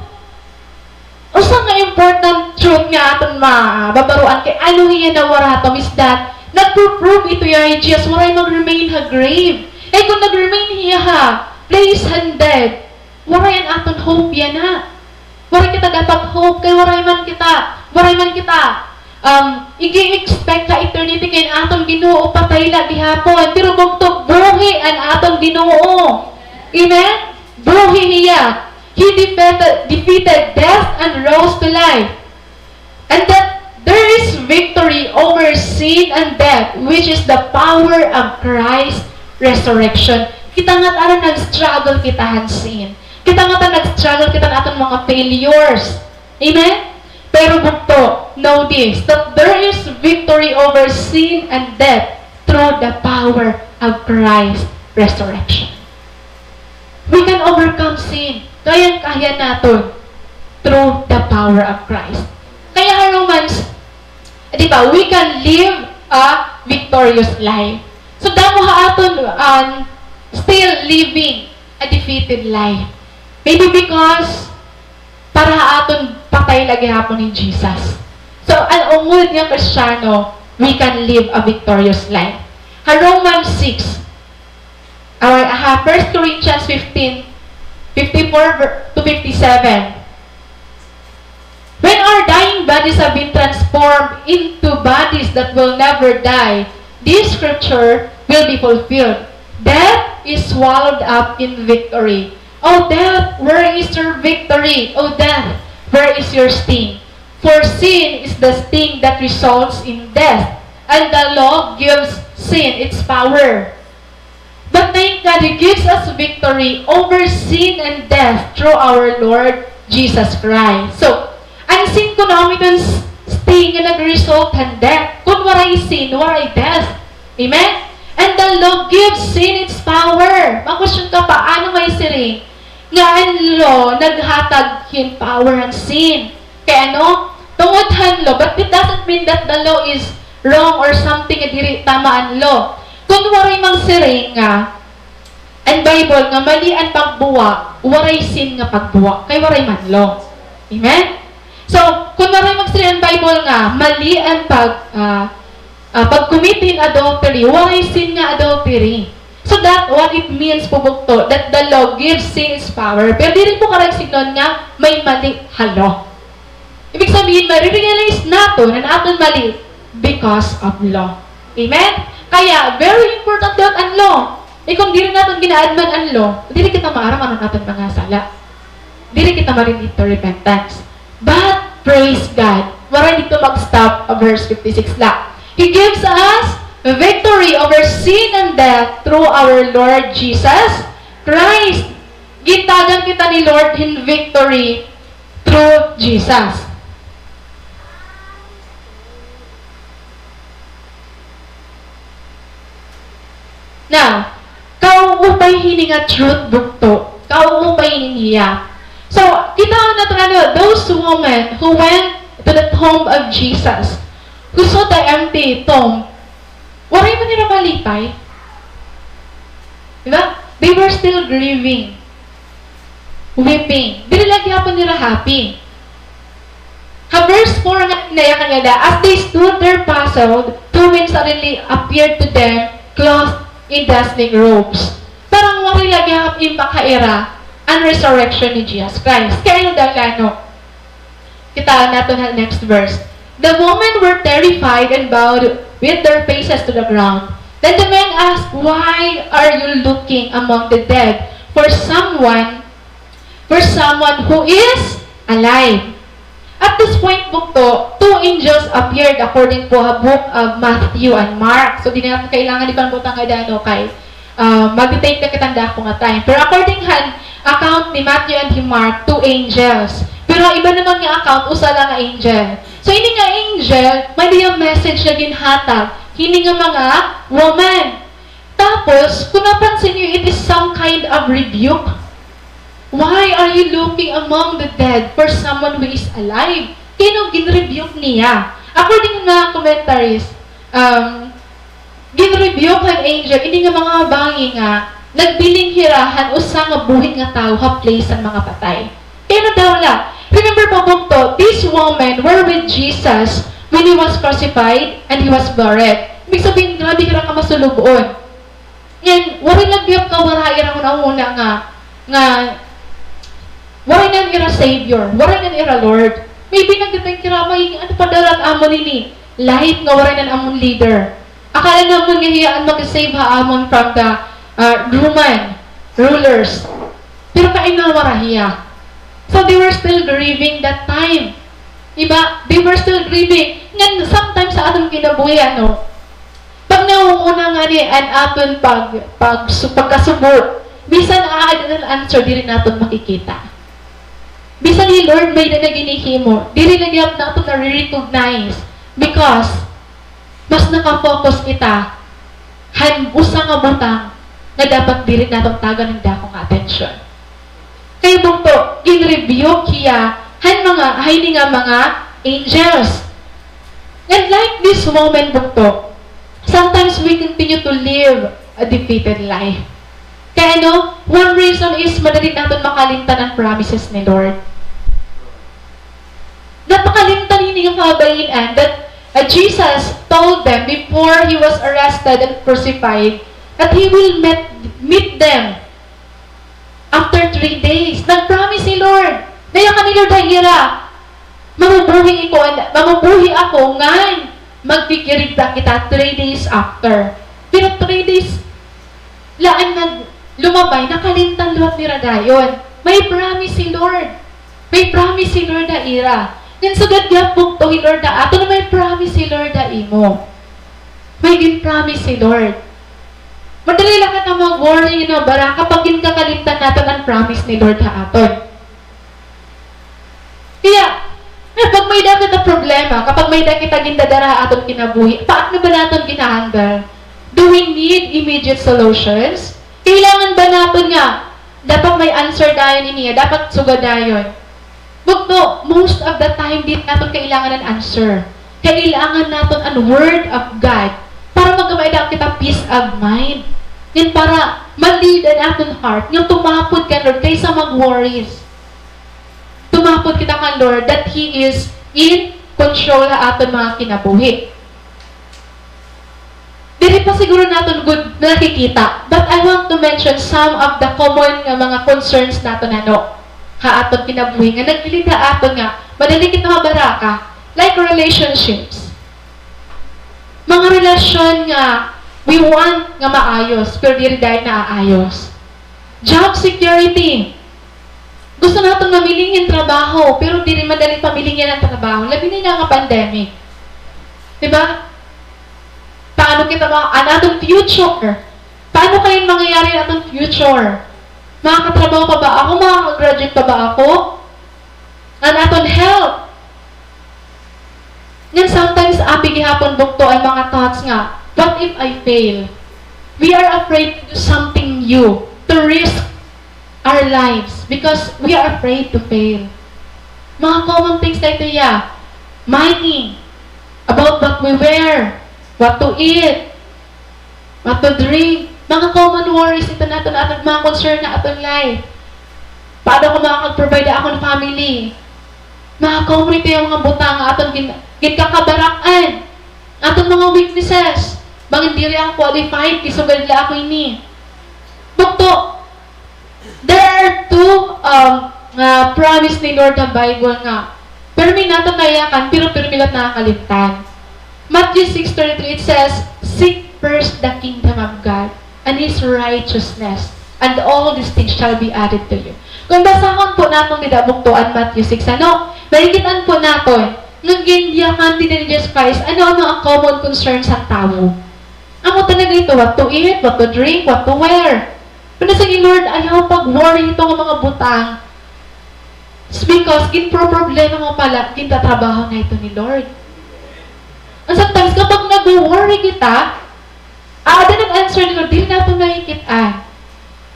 usa nga important truth nga aton mababaruan kay ano hiya na waratom is that nagpo-prove ito ya Jesus waray mag-remain ha grave. Eh kung nag-remain hiya ha place and dead, waray ang aton hope yan ha. Waray kita dapat hope kay waray man kita igi-expect ka eternity kay aton Ginoo patay la gihapon pero bugtog buhi ang aton Ginoo. Amen? Buhi niya. He defeated death and rose to life. And that there is victory over sin and death, which is the power of Christ's resurrection. Kita nga't aron nag-struggle kita han sin. Kita nga ta nag-struggle, kita na aton mga failures. Amen? Pero bukto, know this, that there is victory over sin and death through the power of Christ's resurrection. We can overcome sin. Kaya natin through the power of Christ. Kaya Romans, di ba, we can live a victorious life. So, damo ha aton still living a defeated life. Maybe because para aton patay lagi hapon ni Jesus. So, ang ungod nga Kristiyano, we can live a victorious life. Romans 6, 1 Corinthians 15, 54 to 57. When our dying bodies have been transformed into bodies that will never die, this scripture will be fulfilled. Death is swallowed up in victory. O death, where is your victory? O death, where is your sting? For sin is the sting that results in death, and the law gives sin its power. But thank God, He gives us victory over sin and death through our Lord Jesus Christ. So, ang sin ko na itong sting na nag-result ng death. Kung waray sin, waray death. Amen? And the law gives sin its power. Mag-question ka, paano may siring? Nga ang law, naghatag yung power ng sin. Kaya ano? Tungod ang law, but it doesn't mean that the law is wrong or something na diri tama ang law. Kung waray mang siring nga, ang Bible nga mali ang pagbuwa, waray sin nga pagbuwa, kay waray man law. Amen? So, kung waray mang siring ang Bible nga, mali ang pag-commit in adultery, waray sin nga adultery. So that what it means po bukto, that the law gives sin its power. Pero di rin po karang signon nga may mali halo. Ibig sabihin, marirealize nato na natin mali because of law. Amen? Kaya, very important that ang law. Kung di rin natin ginaadman ang law, di rin kita maaraman ang natin mga sala. Di rin kita marin into repentance. But, praise God, wala dito mag-stop verse 56 lang. He gives us victory over sin and death through our Lord Jesus Christ. Gitagan kita ni Lord in victory through Jesus. Now, kauupay hininga truth bukto. Kauupay hininga. So, kita na those women who went to the tomb of Jesus, who saw the empty tomb, waray mo nila malipay. Diba? They were still grieving. Weeping. Dili lagi hapon nila happy. Verse 4 nga inayakan nila, as they stood there puzzled, two men suddenly appeared to them, clothed in dazzling robes. Parang waray lagi hapon pakaira ang resurrection ni Jesus Christ. Kaya yung dalano. Kita natin ang next verse. The women were terrified and bowed with their faces to the ground. Then the men asked, why are you looking among the dead for someone who is alive? At this point, bukto, two angels appeared according to a book of Matthew and Mark. So, di na kailangan di pangbutang kay mag-take na kitanda ko nga time. Pero according han account ni Matthew and ni Mark, two angels. Pero iba naman nga account, usa lang nga angel. So, ini nga angel, may diyang message na ginhatag. Hindi nga mga woman. Tapos, kung napansin niyo, it is some kind of rebuke. Why are you looking among the dead for someone who is alive? Kino gin-rebuke niya? According nga commentaries, gin-rebuke ang angel, hindi nga mga bangi nga, nagbiling hirahan usa nga buhit nga tao ha place ang mga patay. Kaya daw la. Remember po bukto, these women were with Jesus when He was crucified and He was buried. Ibig sabihin, grabe ka ka masulugon. Yan, warin lang biyap ka waray na una nga, waray na ira Savior, waray na ira Lord. Maybe nagdating kiramay, ano pa darat amon nini? Lahit nga waray na amon leader. Akala namon nga hiyaan mag-save ha amon from the Roman rulers. Pero kainawa hiya. So they were still grieving that time. Diba? They were still grieving. Ngayon, sometimes sa atong kinabuhi, pag nauuna nga ni an aton pagkasubot, bisan aad ang answer, diri natin makikita. Bisan ni Lord may na ginihimo, diri na gyud nato na recognize because mas nakafocus kita han usa nga butang na dapat diri natong tagan ng dakong atensyon. Kay bukto gin-review kiya han mga hayni nga mga angels. And like this moment bukto, sometimes we continue to live a defeated life. Kaya one reason is madali natin makalimtan ang promises ni Lord. Napakalimtan ini yung kabayian that Jesus told them before He was arrested and crucified that He will meet them after 3 days. Nag-promise si Lord. Kaya ka ni Lord hira, mamubuhi ako ngayon, magkikirigta kita 3 days after. Pero 3 days, laan lumabay, nakalimtan luhat ni Radayon. May promise si Lord. May promise si Lord na ira. Yan sugad gyapon to Lord na ato na may promise si Lord na imo. May gin-promise si Lord. Madali lang ka na mag-worry bara kapag ginakalimtan natin ang promise ni Lord na aton. Kaya, kapag may dakit na problema, kapag may dakit na gindadara aton kinabuhi, paano ba natin ginahandle? Do we need immediate solutions? Kailangan ba natin nga? Dapat may answer dayon niya, dapat sugad dayon. Bukto, most of the time, di natin kailangan ng answer. Kailangan natin ang Word of God para magkamaida kita peace of mind. Yan para malid ang ating heart. Yung tumapod ka, Lord, kaysa mag-worries. Tumapod kita ka, Lord, that He is in control na ating mga kinabuhi. Dili pa siguro natin good nakikita. But I want to mention some of the common mga concerns natin aton kinabuhi nga naglilita aton nga madali kita mabaraka like relationships. Mga relasyon nga we want nga maayos pero dili dahil naaayos. Job security. Gusto natin mamilingin trabaho pero dili madali pamilingin ang trabaho. Labi na nga pandemic. Diba? Paano kita atong future? Paano kayong mangyayari atong future? Makakatrabaho pa ba ako? Makakagraduate pa ba ako? Ang aton health. Ngayon sometimes api gihapon bukto ay mga thoughts nga, what if I fail? We are afraid to do something new, to risk our lives because we are afraid to fail. Mga common things like money, about what we wear, what to eat, what to drink, mga common worries ito natin at mga concern na atong life. Paano ko makakaprovide akong family? Mga common ito yung mga butang atong ginkakabarakan. Atong mga weaknesses. Mga hindi rin ako qualified, kisugad nila ako ini. Bukto, there are two promise ni Lord ng Bible nga. Pero may natatayakan, pero milat nakakalimtan. Matthew 6:33, it says, seek first the kingdom of God and His righteousness, and all these things shall be added to you. Kung basahon po natin nidabuktuan Matthew 6, malikitan po natin, nang gindiyakan din ni Jesus Christ, ano ang common concerns sa tao. Amo talaga ito, what to eat, what to drink, what to wear. Pero sa Lord, ayaw pag-worry ito ng mga butang. It's because, problema mo pala, gintatrabaho na ito ni Lord. And sometimes, kapag nag-worry kita, nag-answer ni Lord, di natin nakikitaan.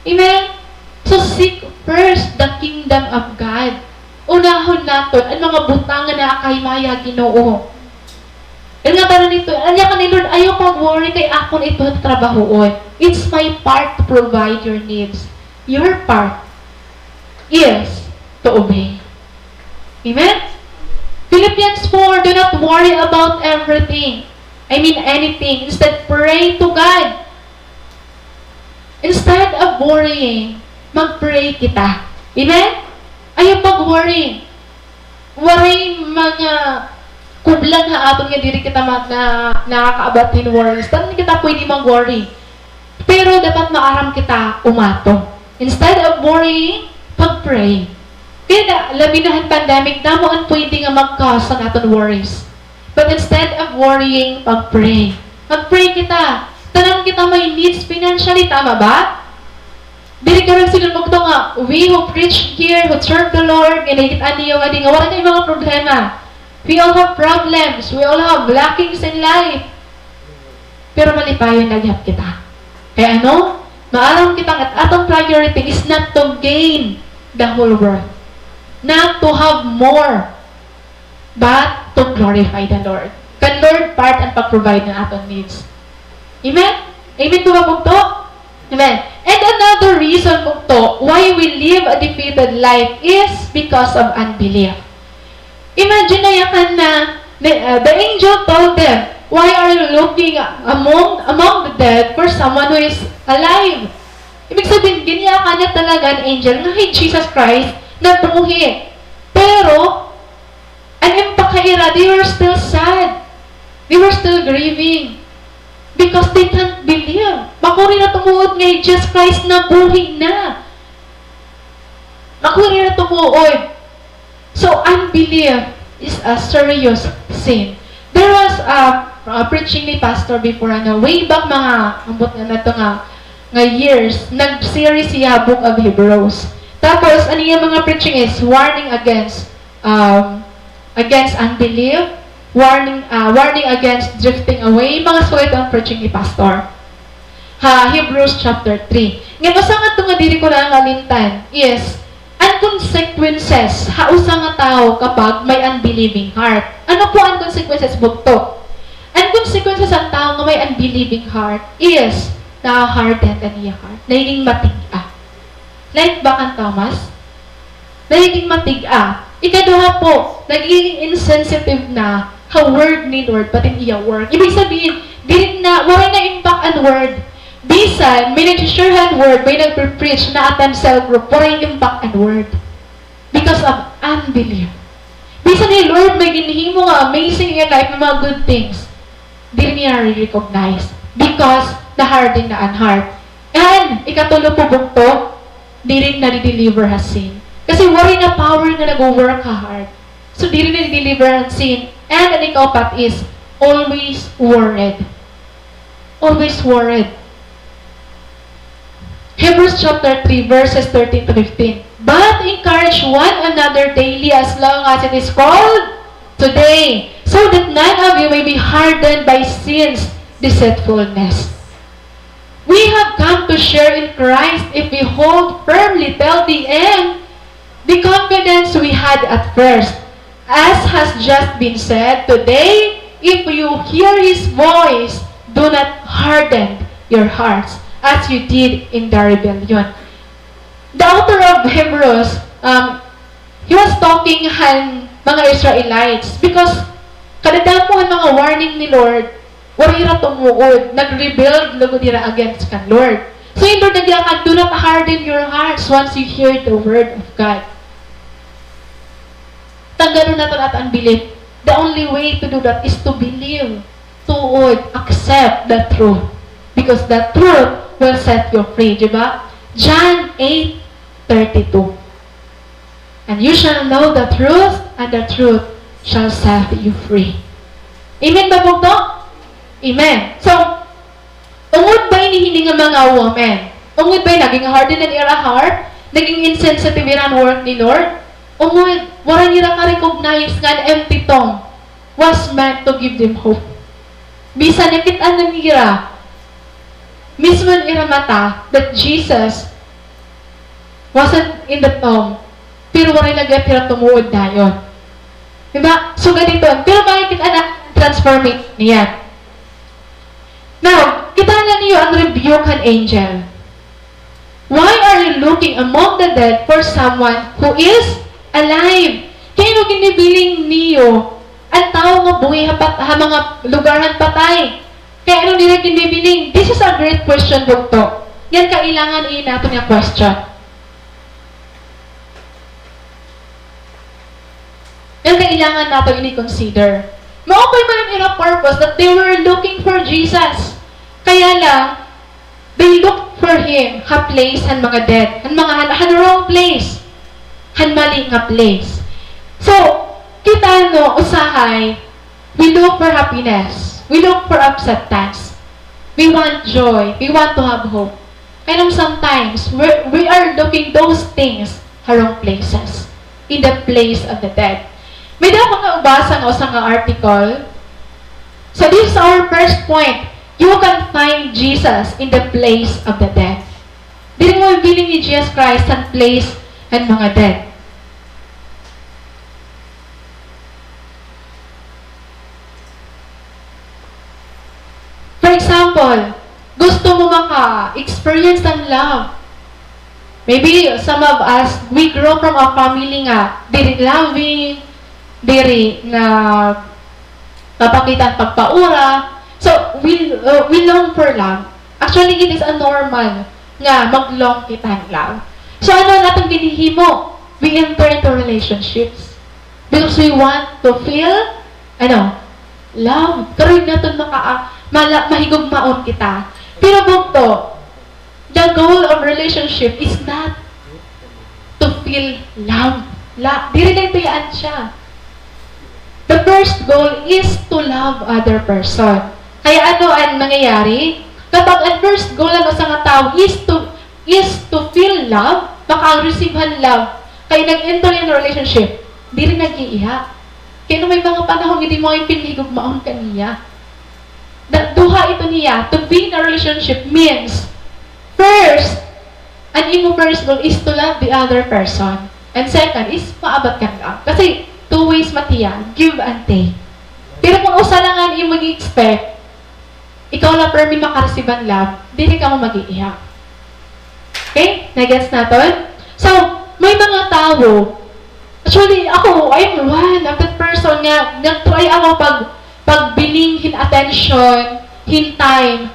Amen? So, seek first the kingdom of God. Unahon natin ang mga butangan na akay-maya Ginoo. Yung nga tayo nito, anya ka ni Lord, ayaw pag-worry kay ako na ito at trabahoon. It's my part to provide your needs. Your part is to obey. Amen? Philippians 4, do not worry about everything. Anything. Instead, pray to God. Instead of worrying, mag-pray kita. Amen? Ayaw pag-worry. Worry mga kublan ha aton nga diri kita nakakaabat in worries. Tanong kita pwede mag-worry. Pero dapat maaram kita umato. Instead of worrying, pag-pray. Kaya laminahan pandemic, damoan pwede nga mag-cause ang aton worries. But instead of worrying, pag-pray. Mag-pray kita. Tanang kita may needs financially, tama ba? Dili ka rin sila magto nga, we who preach here, who serve the Lord, ginagit niyo nga di nga, wala tayong mga problema. We all have problems. We all have lackings in life. Pero malipayon naghihap kita. Kaya ano? Maaram kitang at atong priority is not to gain the whole world. Not to have more. But to glorify the Lord. Kan Lord part ang pag-provide ng atong needs. Amen? Amen to ba bugto? Amen. And another reason bugto why we live a defeated life is because of unbelief. Imagine na yakan na the angel told them, why are you looking among the dead for someone who is alive? Ibig sabihin, ginyakan niya talaga ang angel na hey, Jesus Christ na buhi. Pero, ang impakaira, they were still sad. They were still grieving. Because they can't believe. Makuri na tumuod ngay Jesus Christ na buhi na. Makuri na tumuod. So, unbelief is a serious sin. There was a preaching ni pastor before, way back mga, ambot na ito nga years, nag-series siya Book of Hebrews. Tapos, ano yung mga preaching is, warning against unbelief, warning against drifting away, mga sulit ang preaching ni pastor. Hebrews chapter 3. Ngayon, usa nga ito nga diri ko lang alintan is, ang consequences, hausa nga tao kapag may unbelieving heart. Ano po ang consequences bugto? Ang consequences ang tao nga may unbelieving heart is na-hardened ang iya heart. Nagiging matiga. Like ba kang Thomas? Nagiging matiga. Ikaduha po, nagiging insensitive na how word ni Lord pati iya word. Ibig sabihin, wala na impact ang word. Bisan, may nag-sharehan word, may nag-preach na at cell group, walang impact and word. Because of unbelief. Bisan ni Lord, may ginihimo nga amazing in life, mga good things. Di niya recognize. Because, na-harden na ang heart. And, ikatulo po bukto, di rin na-deliver has sin. Kasi wala na power na nag-work ka heart. So, di rin na-deliver ang sin. And, ang ikapat is, always worried. Always worried. Hebrews chapter 3, verses 13 to 15. But encourage one another daily as long as it is called today, so that none of you may be hardened by sin's deceitfulness. We have come to share in Christ if we hold firmly till the end the confidence we had at first. As has just been said, today, if you hear His voice, do not harden your hearts as you did in the rebellion. The author of Hebrews, he was talking mga Israelites because kadadamuhan mga warning ni Lord, wala ira tumuod, nag-rebuild lugo dira against kan Lord. So yung Lord nagyakan, do not harden your hearts once you hear the word of God. Tanggalon natin at unbelief. The only way to do that is to believe, to accept the truth. Because the truth will set you free, di ba? John 8:32. And you shall know the truth, and the truth shall set you free. Amen ba po to? Amen. So, ungod ba hinihiling ng mga women? Ungod ba naging hardened in ira heart? Naging insensitive iran work ni Lord? Ungod, wala nila ka-recognize nga empty tomb was meant to give them hope. Bisan nakitaan na nila mismo ira mata that Jesus wasn't in the tomb, pero wala lagi pira tumuod na yun. Diba? So, ganito. Pero makikita na transformate niya. Now, kita na niyo ang rebuke an angel. Why are you looking among the dead for someone who is alive? Kaya no ginibiling niyo ang tao nga buhay ha mga lugarhan patay. Kaya ano nila ginibiling? This is a great question, Doktor. Yan kailangan natin yung question. Yan kailangan natin i-consider. Maupay mo lang yung purpose that they were looking for Jesus. Kaya lang, they looked for Him, ha place han mga dead, han wrong place, han mali nga place. So, kita no, usahay, we look for happiness, we look for acceptance, we want joy, we want to have hope. And sometimes, we are looking those things wrong places. In the place of the dead. May dapat nga ubasa nga sa nga article. So this is our first point. You can find Jesus in the place of the dead. Dili mo biling ni Jesus Christ ang place and mga dead. For example, gusto mo maka-experience ng love. Maybe some of us, we grow from a family nga, diri loving, diri na mapakita ang pagpaura. So, we long for love. Actually, it is a normal nga mag-long kita ang love. So, ano natong ginihimo? We enter into relationships. Because we want to feel, love. Karoon natin mahigugmaon kita. Pero bukto, the goal of relationship is not to feel love. Dili lang tuyaan siya. The first goal is to love other person. Kaya ano ang nangyayari? Kapag ang first goal ng isang tao is to feel love, maka-receivehan love, kaya nag-enter in a relationship, di rin nag-iiyak. Kaya may mga panahon, hindi mo yung pinigugmaon kaniya. Duha ito niya, to be in a relationship means, first, ang imo first goal is to love the other person. And second is, maabot ka lang. Kasi, two ways matiya, give and take. Pero kung usa lang ang imo gi-expect, ikaw na permi makareceive ang love, di ka mo mag-iiyak. Okay? Nagets natin? So, may mga tao, actually, ako, I'm one of that person nga, nag-try ako pagbiling hin attention, hin time,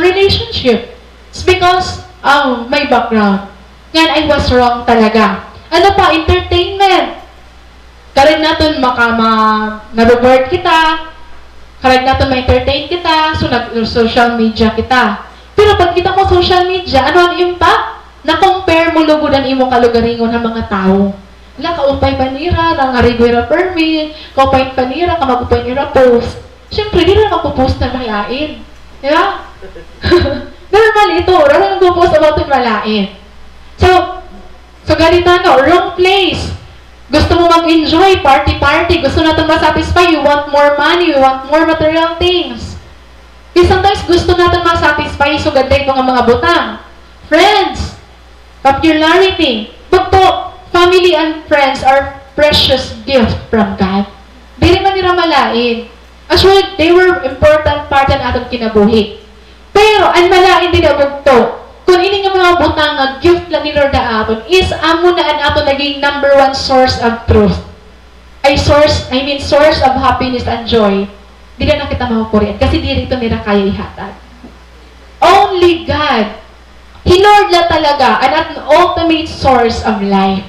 relationship. It's because of my background. Nga, I was wrong talaga. Ano pa? Entertainment. Karin natin na-reward kita, karin natin ma-entertain kita, so nag-social media kita. Pero pag kita mo social media, ano ang impact? Na-compare mo lugudan imo kalugaringon ng mga tao. Wala, kaupay panira, ng ariguera permit, kaupay panira, kamagupay nira post. Siyempre, di na magpo-post na malain. Di ba? Normal ito, wala nang magpo-post about yung malain. So ganito wrong place. Gusto mo mag-enjoy, party, gusto natin ma-satisfy, you want more money, you want more material things. Because sometimes gusto natin ma-satisfy, so ganda ito ng mga butang. Friends, popularity, bukto, family and friends are precious gift from God. Di rin man nila malain. Actually, they were important part ng atong kinabuhi. Pero, ang malain din na bukto, kung ini nga mga butang nga gift lang ni Lord na aton, is amo na ang aton naging number one source of truth. Source of happiness and joy. Di na kita makupurian. Kasi di rito nila kaya ihatag. Only God. He Lord na talaga an ultimate source of life.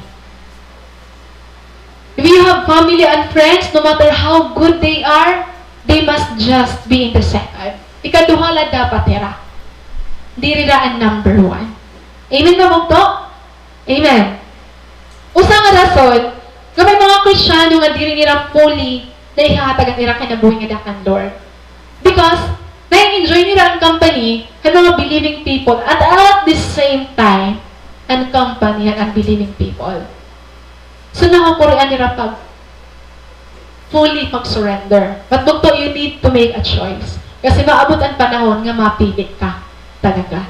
If you have family and friends, no matter how good they are, they must just be in the second. Ikaduhala dapat nila. Di rin ang number one. Amen ba mo to? Amen. Usa nga rason, nga may mga Kristyano nga di rin nila fully na ihatag ang nila kinabuhi nga dakan Lord. Because, na-enjoy nila ang company ang mga believing people at the same time, ang company ang unbelieving people. So, nakakurian nila pag fully mag-surrender. But bukto, you need to make a choice. Kasi maabot ang panahon nga mapili ka talaga.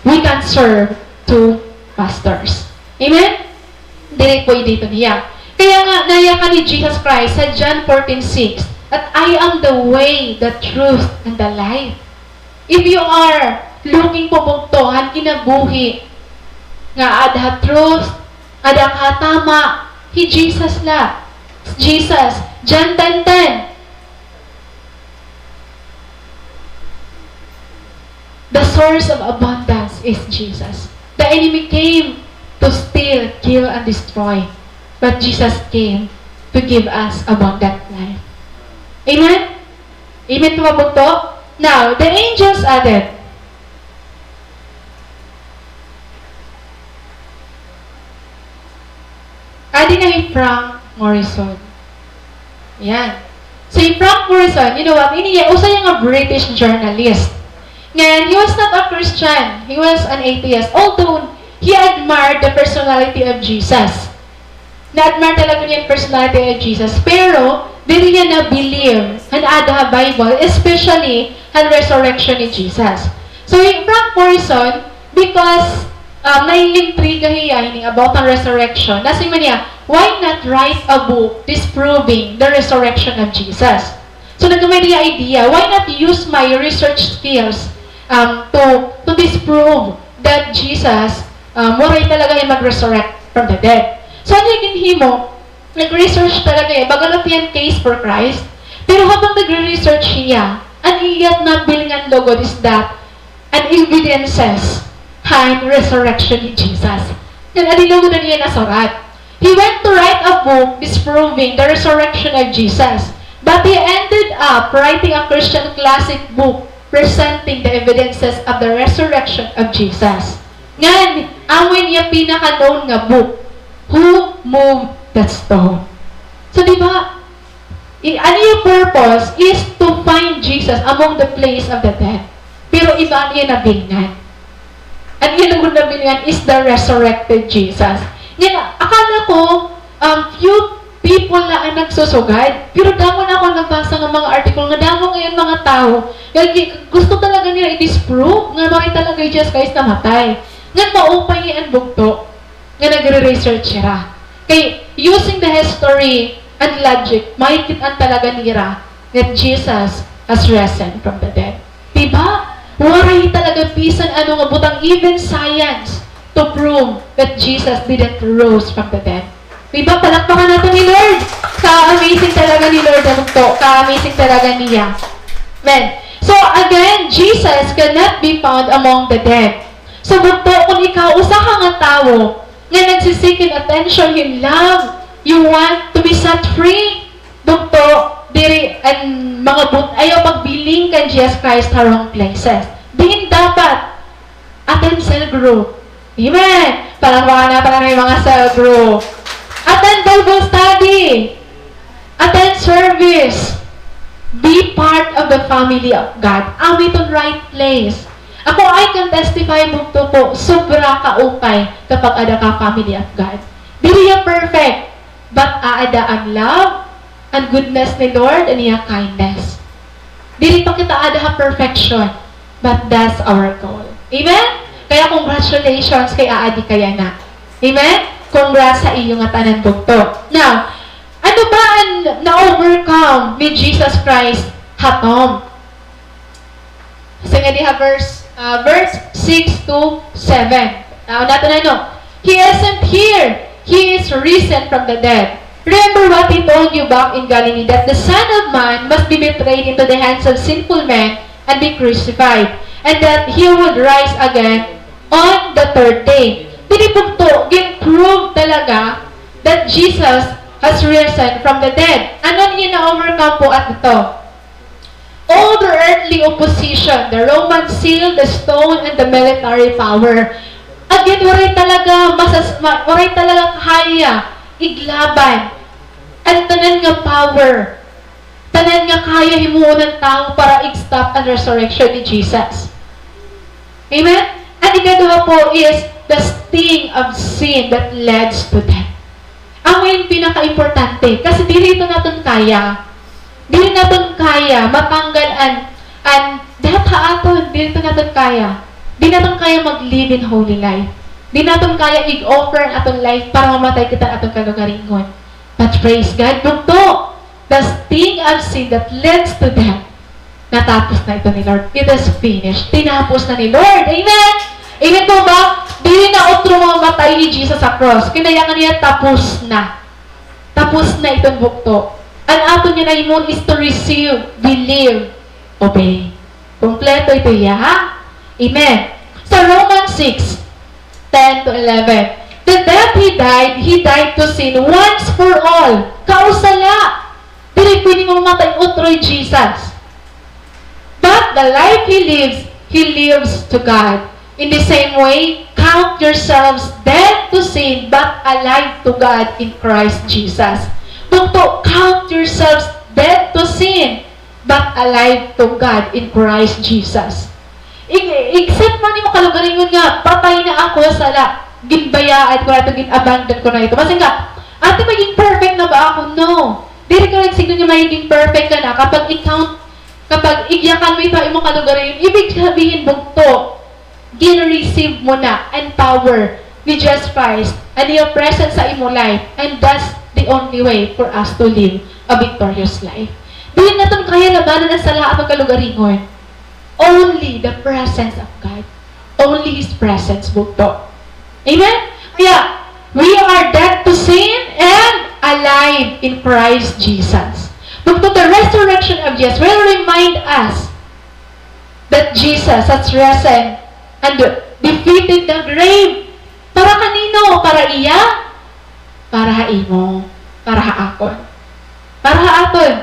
We can serve two pastors. Amen? Direct po dito niya. Kaya nga, naya ka ni Jesus Christ sa John 14:6 that I am the way, the truth, and the life. If you are looking po bukto, ang kinabuhi, nga adha truth, adha katama, He Jesus la. Jesus. John 10:10. The source of abundance is Jesus. The enemy came to steal, kill, and destroy. But Jesus came to give us abundant life. Amen? Amen po ba to? Now, the angels added, na ni Frank Morrison. Yan. So, Frank Morrison, you know what? Ini usa yung British journalist. And he was not a Christian. He was an atheist. Although, he admired the personality of Jesus. Na-admire talaga niya yung personality of Jesus. Pero, di niya na-believe and ada Bible, especially ang resurrection ni Jesus. So, yung Frank Morrison, because nai-intriga hiya about ang resurrection, nasa man niya, why not write a book disproving the resurrection of Jesus? So, nagkamay niya idea, why not use my research skills to disprove that Jesus muray talaga yung mag-resurrect from the dead. So, ano yung hinimo? Nag-research talaga bagalot yan case for Christ. Pero habang nagre-research siya, ang iyat na bilingan logod is that an evidences behind resurrection ni Jesus. Yan, adilogod na niya nasurat. He went to write a book disproving the resurrection of Jesus. But he ended up writing a Christian classic book presenting the evidences of the resurrection of Jesus. Ngan, awin niya pinaka-known nga book, Who Moved the Stone? So, di ba, ano yung purpose is to find Jesus among the place of the dead. Pero iba niya nabilingan. At yun ang nabilingan is the resurrected Jesus. Yan, akala ko, few people na ang nagsusugad. Pero damo na ako nagbasa ng mga article nga damo ngayon mga tao. Gusto talaga nila i-disprove nga bakit talaga yung Jesus Christ namatay. Nga maupay niya ang bugto. Nga nagre-research siya. Kay using the history and logic, makikitaan talaga nila that Jesus has risen from the dead. Diba? Waray talaga pisan ano nga butang even science to prove that Jesus didn't rose from the dead. Diba? Palakpakan natin ni Lord. Ka-amazing talaga ni Lord ang to. Ka-amazing talaga niya. Amen. So again, Jesus cannot be found among the dead. So bugto, kung ikaw, usa ka nga tao, nga nagsisikin attention, you love, you want to be set free, bugto, diri, and mga ayaw pagbiling kan Jesus Christ sa wrong places. Din dapat, attend cell group. Amen. Palangwakan natin ang mga cell group. Attend Bible study. Attend service. Be part of the family of God. Awi to right place. Ako I can testify mo to po, sobra kaupay kapag ada ka family of God. Dili ya perfect, but aada ang love, ang goodness ni Lord, and iya kindness. Dili pa kita ada ha perfection, but that's our goal. Amen? Kaya congratulations kay aadi kaya na. Amen? Congrats sa iyo nga tanan bugto. Now, ano ba ang na-overcome ni Jesus Christ hatom? Kasi nga diha verse 6 to 7. Now, natin ano? He isn't here. He is risen from the dead. Remember what he told you back in Galilee, that the Son of Man must be betrayed into the hands of sinful men and be crucified, and that he would rise again on the third day. Pinipugto, prove talaga that Jesus has risen from the dead. Ano niya na-overcome po at ito? All the earthly opposition, the Roman seal, the stone, and the military power. Again, waray talaga kaya iglaban. At tanan nga power. Tanan nga kaya himuon ng tao para i-stop ang resurrection ni Jesus. Amen? At ikaduha po is the sting of sin that leads to death. Ang ngayon pinaka-importante. Kasi dili ito natin kaya. Dili natin kaya matanggal ang death aton. Dili ito natin kaya. Di natin kaya mag-live in holy life. Di natin kaya i-offer ang aton life para mamatay kita aton kagaringon. But praise God, bugto, the sting of sin that leads to death, natapos na ito ni Lord. It is finished. Tinapos na ni Lord. Amen? Amen po ba? Dili na otro mamatay ni Jesus sa cross. Kinayangan niya, tapos na. Tapos na itong bugto. Ang ato niya na imun is to receive, believe, obey. Kompleto ito iya, ha? Amen. Sa Romans 6, 10 to 11. The death he died to sin once for all. Kausala. Dili pwede mamatay utroy Jesus. But the life he lives to God. In the same way, count yourselves dead to sin, but alive to God in Christ Jesus. Bugto, count yourselves dead to sin, but alive to God in Christ Jesus. except man yung kalugaringon nga, patay na ako sa ginbayaan ko na ito, gin-abandon ko na ito. Kasi nga, ate, maging perfect na ba ako? No. Dili ka nagsigno niya magiging perfect ka na kapag kapag igyakan mo ito yung mga kalugaringon, ibig sabihin bugto, gin-receive mo na and power ni Jesus Christ and your presence sa imo life, and that's the only way for us to live a victorious life. Dili natin kaya labanan na sa lahat ng kalugaringon. Only the presence of God. Only His presence, bugto. Amen? Kaya, we are dead to sin and alive in Christ Jesus. Bugto, the resurrection of Jesus will remind us that Jesus has risen and defeated the grave. Para kanino? Para iya? Para haimo. Para haakon. Para haaton.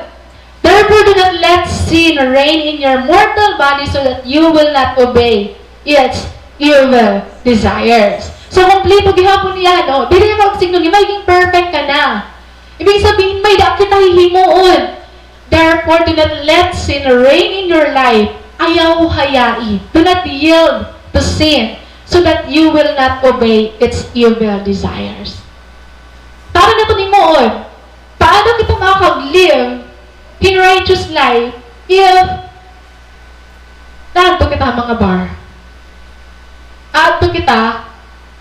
Therefore, do not let sin reign in your mortal body so that you will not obey its evil desires. So, kompleto gihapon niya, no? Dili niya magsigno niya, magiging perfect ka na. Ibig sabihin, may da kita hihimuon. Therefore, do not let sin reign in your life. Ayaw hayai. Do not yield to sin so that you will not obey its evil desires. Paano na ito ni Moon? Paano kita makakag-live in righteous life if naadto kita mga bar? Aadto kita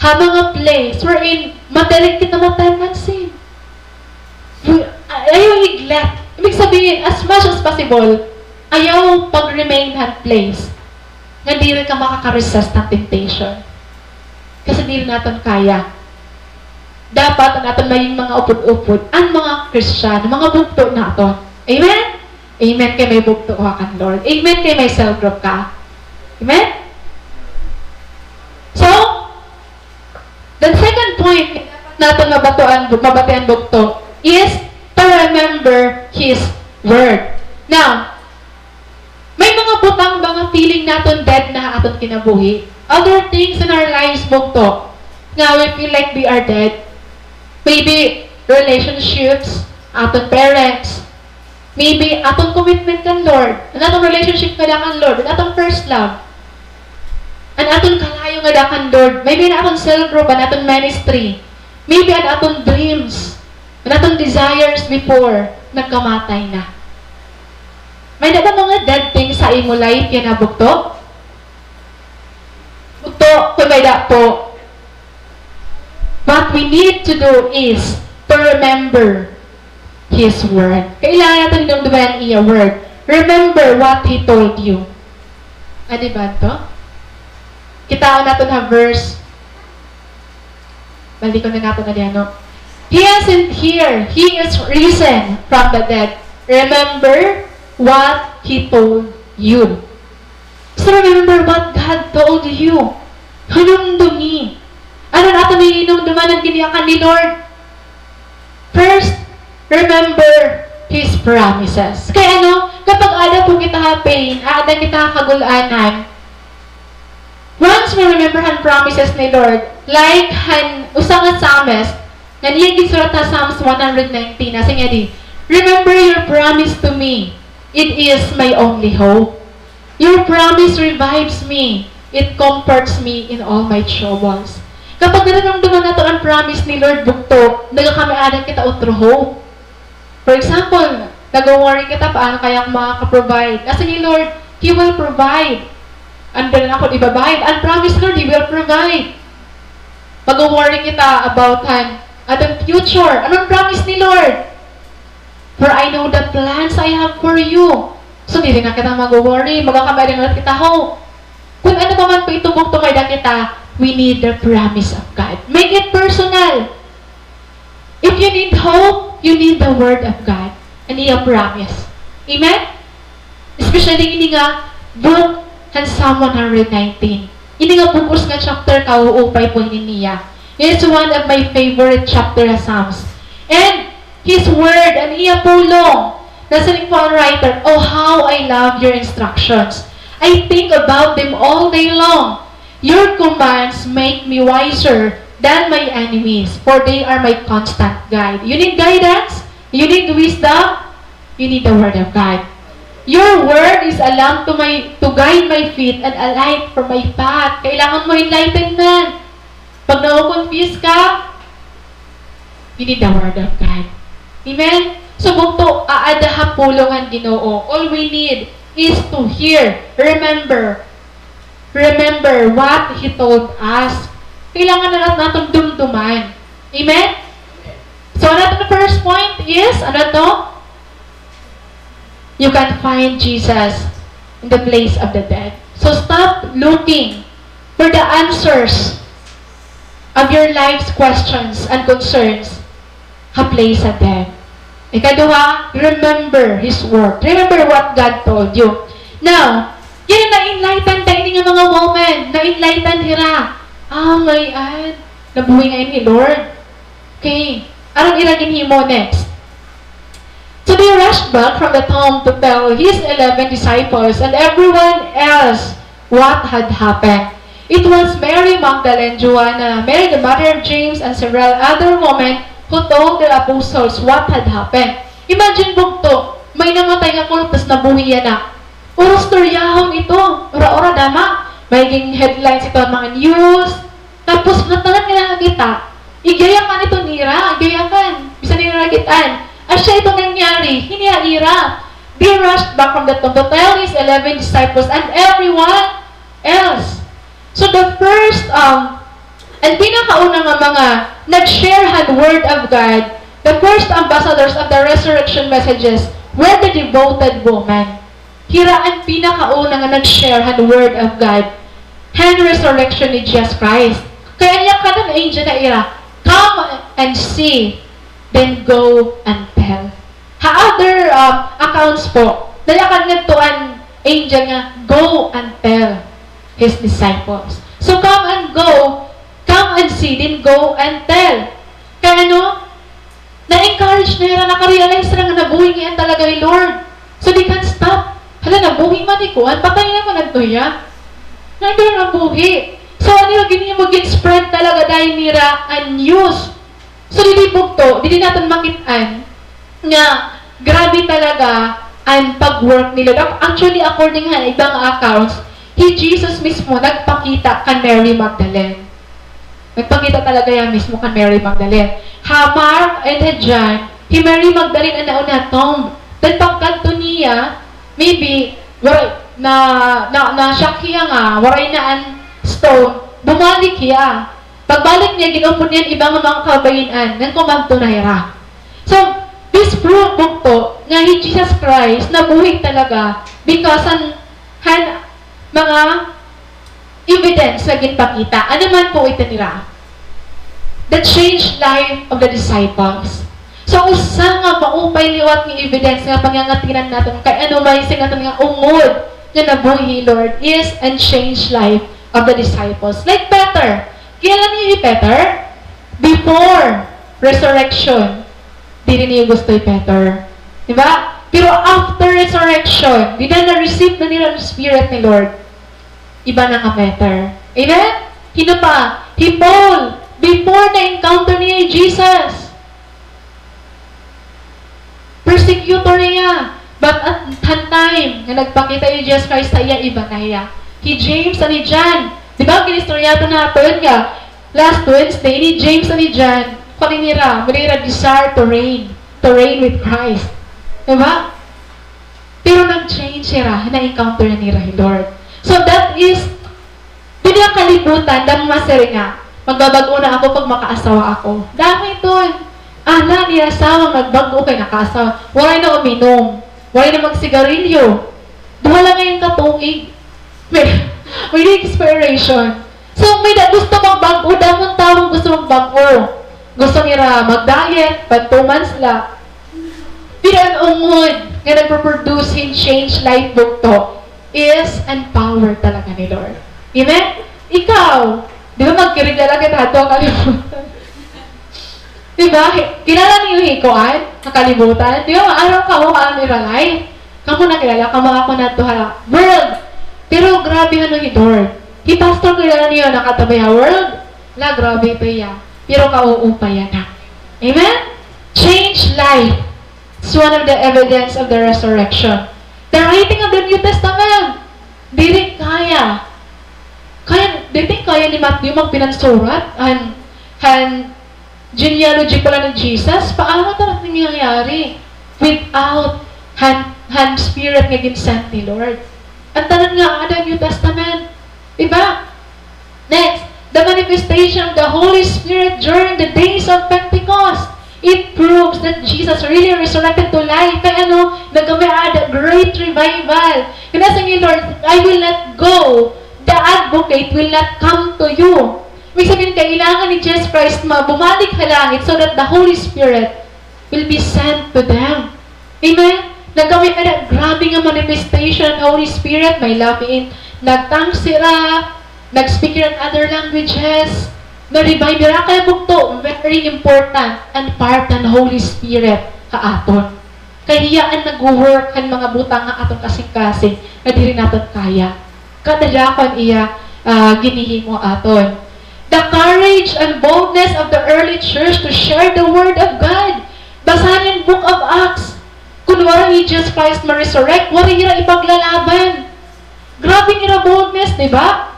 mga place wherein madaling kita matayan sin. Ayaw iglet. Ibig sabihin, as much as possible, ayaw pag-remain at place na di rin ka makaka-resist ng temptation. Kasi di rin natin kaya. Dapat natin maging mga upod-upod ang mga Christian, mga bugto na ito. Amen? Amen kay may bugto ka kan Lord. Amen kay may cell group ka. Amen? So, the second point natin mabatian bugto is to remember His Word. Now, may mga butang mga feeling natin dead na aton kinabuhi. Other things in our lives bugto. Now, we feel like we are dead. Maybe relationships, aton parents, maybe aton commitment kan Lord, and aton relationship kada kan Lord, and aton first love, and aton kalayo nga kan Lord, maybe na aton cell group, and aton ministry, maybe an aton dreams, and aton desires before nagkamatay na. May na ba mga dead things sa imo life yan na bugto? Bugto, kung may da po. What we need to do is to remember His Word. Kailangan natin hinumduman iya Word. Remember what He told you. Ano ba ito? Kitaan natin ha verse. Balik ko na natin na diyan, no? He isn't here. He is risen from the dead. Remember what He told you. So remember what God told you. Hinumdumi. Ano natin may hinumduman ang giniakan ni Lord? First, remember His promises. Kaya ano, kapag ada po kita ha-pain, ada kita kagulanan, once we remember han promises ni Lord, like han usang at Psalms, nga niya gisulat na Psalms 119, nasa nga di, remember your promise to me. It is my only hope. Your promise revives me. It comforts me in all my troubles. Kapag nararamdaman nato ang promise ni Lord bugto, nagkakamianan kita outro hope. For example, nag-worry kita paano kayang makaka-provide. Kasi ni Lord, He will provide. Andun na ako ibabayad. Ang promise Lord, He will provide. Mag-worry kita about atong future. Anong promise ni Lord? For I know the plans I have for you. So, hindi na kita mag-worry. Magkakamianan na kita hope. Kung ano pa man po itubog to kay kita, we need the promise of God. Make it personal. If you need hope, you need the Word of God. And He promise. Amen? Especially ini nga, book and Psalm 119. Ini nga bukus nga chapter kauupay po niya. It's one of my favorite chapter of Psalms. And His Word, and iya po long. Nasa Paul writer, oh how I love your instructions. I think about them all day long. Your commands make me wiser than my enemies, for they are my constant guide. You need guidance? You need wisdom? You need the Word of God. Your word is a lamp to guide my feet and a light for my path. Kailangan mo enlightenment. Pag na-confuse ka, you need the word of God. Amen? So, bukto, aadaha pulungan Ginoo. All we need is to hear. Remember what He told us. Kailangan na natin dumduman. Amen? So, ano the first point is, ano to? You can find Jesus in the place of the dead. So, stop looking for the answers of your life's questions and concerns. Place sa dead. Ikaduha, remember His word. Remember what God told you. Now, yan na-enlighten tayo nga mga moment. Na-enlighten hira. My God. Nabuhay ngayon ni Lord. Okay. Anong iragin mo next? So they rushed back from the tomb to tell His 11 disciples and everyone else what had happened. It was Mary Magdalene, Joanna, Mary the mother of James, and several other women who told the apostles what had happened. Imagine bugto, may namatay nga kulot, tas nabuhiya na. Puro storyahon ito. Ora-ora dama. Magiging headlines ito ang mga news. Tapos matalan nga na kita. Igayakan ito nira. Igayakan. Bisa niragitan. As siya ito nangyari, hinihaira. They rushed back from the tomb to tell His 11 disciples and everyone else. So the first, and pinakauna nga mga nag-share had word of God, the first ambassadors of the resurrection messages were the devoted woman. Hira ang pinakauna nga nag-share had word of God, and resurrection ni Jesus Christ. Kaya niya ka ng angel na ira, come and see, then go and tell. Other accounts po, nalakan nga to an angel nga, go and tell His disciples. So come and go, come and see, then go and tell. Kaya na-encourage na yun, nakarealize na nga nabuhay ngayon talaga ni Lord. So they can't stop. Hala, nabuhay man ikuan, patay na ko nagtuya. Nandun na nabuhay. So ano yung ganyan mag-spread talaga dahil nira ang news. So dili bugto, dili natin makitaan nga grabe talaga ang pag-work ni Lord. Actually, according sa ibang accounts, Jesus mismo nagpakita kan Mary Magdalene. Nagpakita talaga yan mismo kan Mary Magdalene. Mark and John, Mary Magdalene ang nauna tomb. Then pagkanto niya, maybe, na-shock siya nga, waray na ang stone, bumalik siya. Pagbalik niya, ginupon niya ibang mga kabayinan, nang kumanto na hira. So, this proof to, nga Jesus Christ, nabuhay talaga, because mga evidence na ginpakita. Ano man po ito nila? The changed life of the disciples. So, usa nga maupay liwat ng evidence nga pangangatinan natin kay ano may sing natin nga ungod nga nabuhi Lord is and changed life of the disciples. Like Peter. Kailan niyo Peter? Before resurrection, di rin niyo gusto Peter. Diba? Pero after resurrection, di na-receive na nila ng Spirit ni Lord. Iba na nga Peter. Amen? Hino pa? Paul, before na-encounter niya Jesus, persecutor niya. But at that time, na nagpakita ni Jesus Christ sa iya, iba na iya. James and John. Di ba, kinistoryato natin nga, last Wednesday, ni James and John, kaninira, manira desire to reign with Christ. Di ba? Pero nag-change siya, na-encounter na nila ni Lord. So that is, di niya kalibutan, dahil masiri nga, magbabago na ako pag makaasawa ako. Dami ito. Niya asawang nagbago kay nakaasawa. Wala na uminom. Wala na magsigarilyo. Wala ngayon katuig. May expiration. So, may gusto magbago. Damang taong gusto magbago. Gusto nila mag-diet, but 2 months lang. Pero ang ungod nga nagpo-produce in change life book to is and power talaga ni Lord. Amen? Ikaw, di ba magkirigala kita ito kalimutan? Di ba? Kilala niyo hikoan? Nakalimutan? Di ba? Araw ka mo ka life? Kamu nakilala, kamu ako na ito world. Pero grabe ni Lord. Pastor kilala niyo nakatabay world. La, grabe ito yan. Pero kauupay yan na. Amen? Change life. It's one of the evidence of the resurrection. The writing of the New Testament. Di rin kaya. Di rin kaya ni Matthew magpinansurat ang genealogy pala ni Jesus. Paano ito nangyayari? Without hand spirit nga ginsent ni Lord. Ang tanan nga ada New Testament. Diba? Next, the manifestation of the Holy Spirit during the days of Pentecost. It proves that Jesus really resurrected to life. Kaya nagamay ada great revival. Kinasa ni Lord, I will not go. The advocate will not come to you. Ibig sabihin, kailangan ni Jesus Christ bumalik sa langit so that the Holy Spirit will be sent to them. Amen? Nagamay ada grabe nga manifestation of Holy Spirit. May labiin. Nagtang sila, nag-speak in other languages, na-revive nila. Kaya bukto, very important and part ng Holy Spirit kaaton. Kaya hiyaan nag-work ang mga butang nga atong kasing-kasing na diri natin kaya. Kadalakon iya ginihimo aton. The courage and boldness of the early church to share the Word of God. Basahin Book of Acts. Kung wala ni Jesus Christ ma-resurrect, wala nila ipaglalaban. Grabe nila boldness, di ba?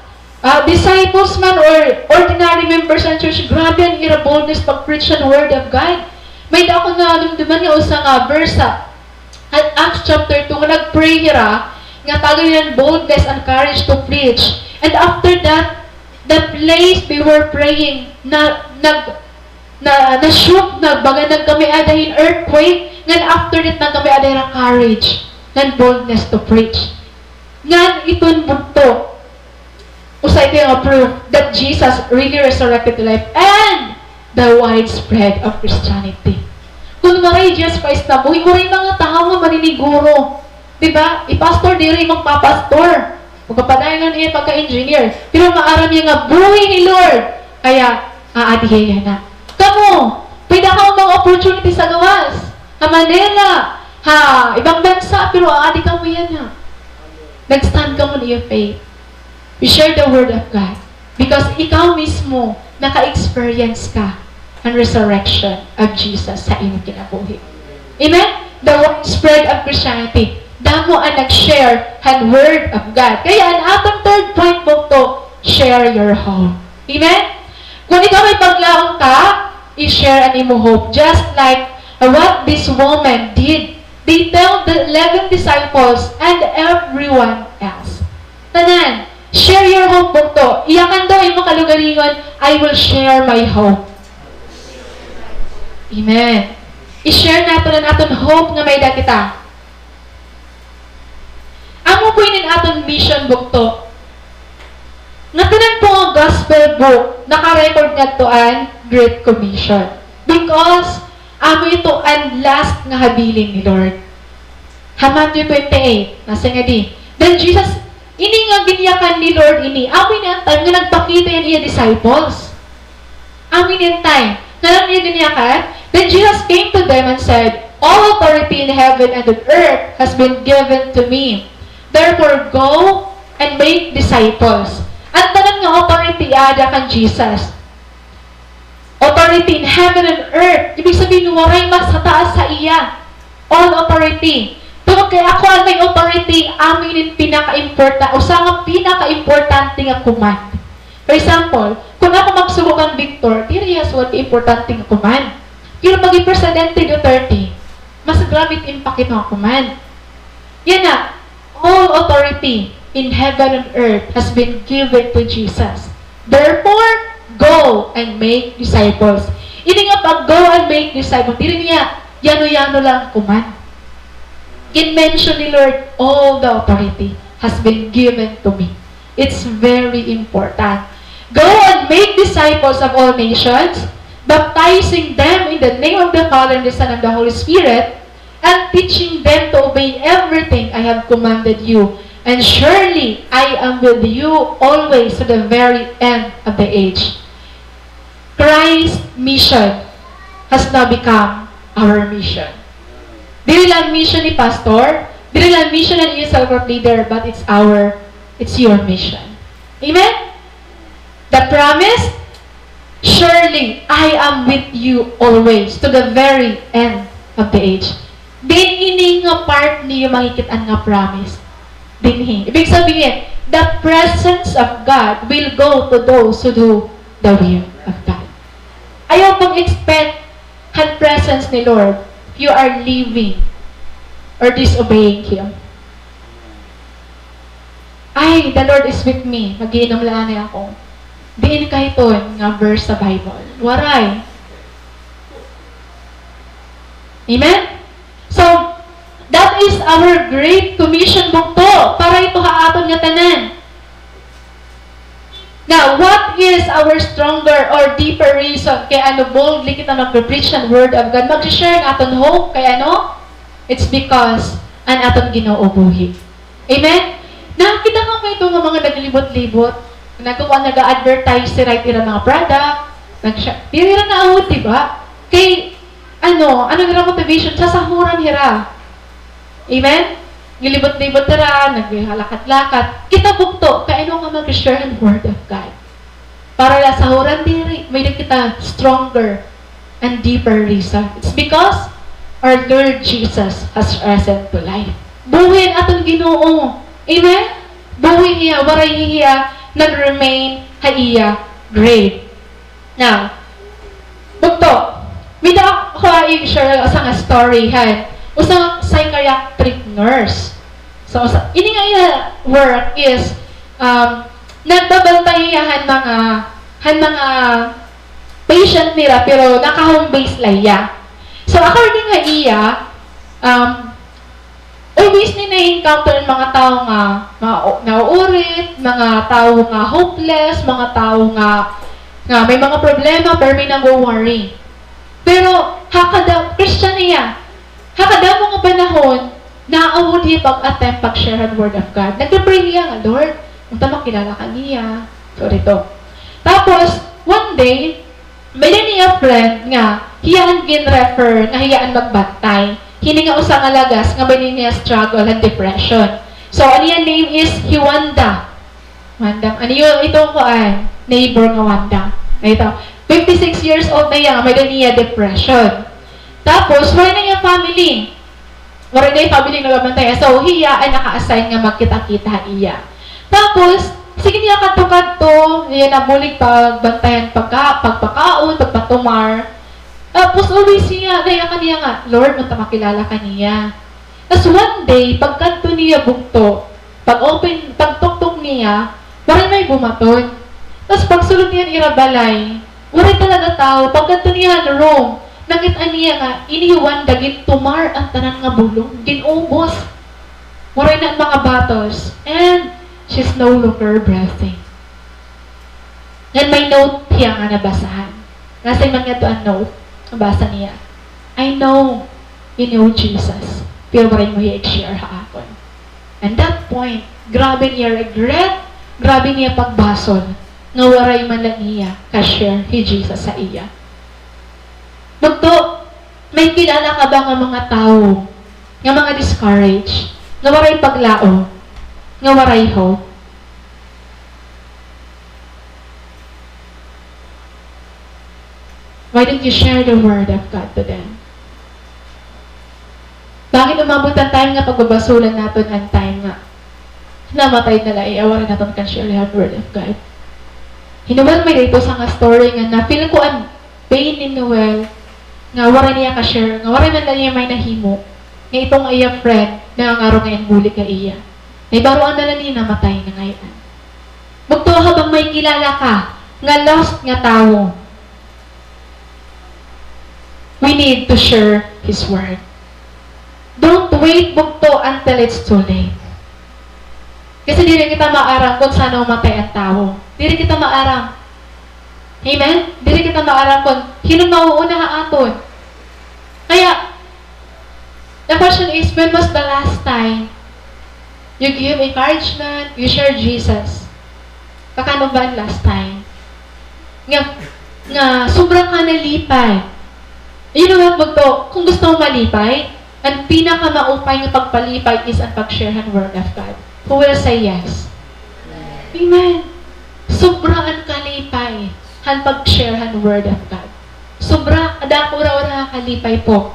Disciples man or ordinary members ng church, grabe ang nila boldness pag-preach ang Word of God. May dako nga dumduman nga usang verse at Acts chapter 2, nga nag-pray nila, nga tagal nila boldness and courage to preach. And after that, the place they were praying, na-shook na, baga nagkami adahin earthquake, nga after that nagkami adahin courage, and boldness to preach. Nga itong bugto, usay ito yung proof that Jesus really resurrected to life and the widespread of Christianity. Kung maray Jesus Christ na buhay, maray mga tao nga maniniguro. Diba? I-pastor, di rin magpapastor. Magpapadayan niya pagka-engineer. Pero maaram niya nga buhay ni Lord. Kaya, aadiheya na. Kamu, pwede ka mga opportunity sa gawas. Manila, ibang bansa, pero aadi ka mo yan ha. Nag-stand ka mo na yung faith. We share the Word of God. Because ikaw mismo, naka-experience ka ang resurrection of Jesus sa iyong kinabuhi. Amen? The widespread of Christianity. Damo ang nag-share ang Word of God. Kaya ang atong third point po to, share your hope. Amen? Kung ikaw may paglaong ka, i-share ang imo hope. Just like what this woman did. They tell the 11 disciples and everyone else. Tanan, share your hope po to. Iyakan daw imo kalugaringon, I will share my hope. Amen. I-share natin ang aton hope nga may dakita. Amo po yun aton mission book to. Natanan po ang gospel book, naka-record nga to ang Great Commission. Because, amo ito ang last nga habiling ni Lord. Matthew 28, nasa nga di. Then Jesus, ini nga ginyakan ni Lord ini, amo yun ang time nga nagpakita yan iya disciples. Amo yun ang time nga niya ginyakan. Then Jesus came to them and said, all authority in heaven and on earth has been given to me. Therefore, go and make disciples. Ang tanan nga authority ada kan Jesus. Authority in heaven and earth. Ibig sabihin, waray mas sa taas sa iya. All authority. Pero kaya ako ang may authority, amin yung pinaka-important, o sa nga pinaka-importante nga command. For example, kung ako magsugo kang Victor, diri yes, what importante nga command. Pero maging Presidente Duterte, mas grabe impact ito nga command. Yan na, all authority in heaven and earth has been given to Jesus. Therefore, go and make disciples. Ini nga pag go and make disciples, dili niya, yano-yano lang command. In-mention ni Lord, all the authority has been given to me. It's very important. Go and make disciples of all nations, baptizing them in the name of the Father, and the Son, and the Holy Spirit, and teaching them to obey everything I have commanded you. And surely I am with you always to the very end of the age. Christ's mission has now become our mission. Dili lang mission ni pastor, dili lang mission ng isang group leader, but it's your mission. Amen? The promise, surely I am with you always to the very end of the age. Din ini nga part niyo makikitaan nga promise. Dinhi. Ibig sabihin, the presence of God will go to those who do the will of God. Ayaw pag-expect ang presence ni Lord if you are living or disobeying Him. Ay, the Lord is with me. Mag-iinom lang ako. Diin kahiton nga verse sa Bible. Waray. Amen? So, that is our great commission bukto para ito haaton nga tanan. Now, what is our stronger or deeper reason kaya boldly kita mag-preach ang word of God? Mag-share ang aton hope kaya it's because ang aton Ginoo buhi. Amen? Nakita ka ito ng mga naglibot-libot, nag-advertise si right ira mga product, tira na awot, diba? Kay, ano nila motivation? Sasahuran hira. Amen? Gilibot-libot tira, naghalakat-lakat. Kita bukto, kaino nga mag-share ang word of God. Para la sahuran diri, may kita stronger and deeper reason. It's because our Lord Jesus has risen to life. Buhin aton Ginoo. Amen? Buhin niya, waray niya, nag-remain haiya grave. Now, bukto, may na ako i-share sa nga story, usang psychiatric nurse. So, ini nga work is, nagbabantayahan mga patient nila, pero naka-home base laya. So, according nga iya, always ni na-encounter mga tao nga nauurit, mga tao nga hopeless, mga tao nga may mga problema, pero may nag-worry. Pero, Christian niya, hakada mga panahon, naawod niya pag-attempt, pag-share ang word of God. Nag-pray niya nga, Lord, kung makilala ka niya. So, rito. Tapos, one day, may niya friend nga, hiyaan gin-refer, nga hiyaan magbantay. Hini nga usang alagas, nga may niya struggle and depression. So, ano yung name is Hiwanda. Wanda. Ano yung ito ko ay neighbor nga Wanda. Ito. 56 years old na yan, may niya depression. Tapos, wala na yung family. Wala na yung family na nagabantay. So, hiya ay naka-assign nga magkita-kita iya. Tapos, sige niya kato-kato, niya nabulig pagbantayan pagpakaon, pagpatumar. Tapos, always siya, kaya kaniya nga, Lord, munta makilala kaniya. Tapos, one day, pagkanto niya bukto, pagtuktok niya, parang may bumaton. Tapos, pagsulot niya irabalay, wala talaga tao, pagkanto niya na room, nakita niya nga, inihiwan dagit tumar ang tanan nga bulong, ginubos. Wala na mga batos, and she's no longer breathing. Yan may note siya nga nabasahan. Nasa man nga to ang note, nabasa niya, I know you know Jesus, pero maray mo i-share haakon. And that point, grabe niya regret, grabe niya pagbasol, nga waray man lang niya ka-share si Jesus sa iya. Bugto, may kilala ka ba nga mga tao, nga mga discouraged, nga waray paglao, nga waray hope? Why don't you share the word of God to them? Bakit umabot ang time nga pagbabasulan natin ang time nga namatay na lang, iawarin natin kan share the word of God. Hinuman may dito sa nga story nga na feel ko ang pain ni Noel nga wala niya ka-share, nga wala man niya may nahimo nga itong iya friend na nga araw ngayon huli ka iya. Naibaruan na lang niya namatay na ngayon. Bugto habang may kilala ka nga lost nga tao, we need to share His word. Don't wait bugto until it's too late. Kasi dili kita maarang kung saan umatay ang tao. Dili kita maarang. Amen? Dili kita maarang kung hinong mauuna aton. Kaya, the question is, when was the last time you give encouragement, you share Jesus? Kakano ba ang last time? Nga sobrang ka nalipay. You know what, bugto, kung gusto mo malipay, ang pinakamaupay ng pagpalipay is ang pag-share ng word of God. Who will say yes? Amen. Sobra ang kalipay ang pag-share ng word of God. Sobra, adako ra kalipay po.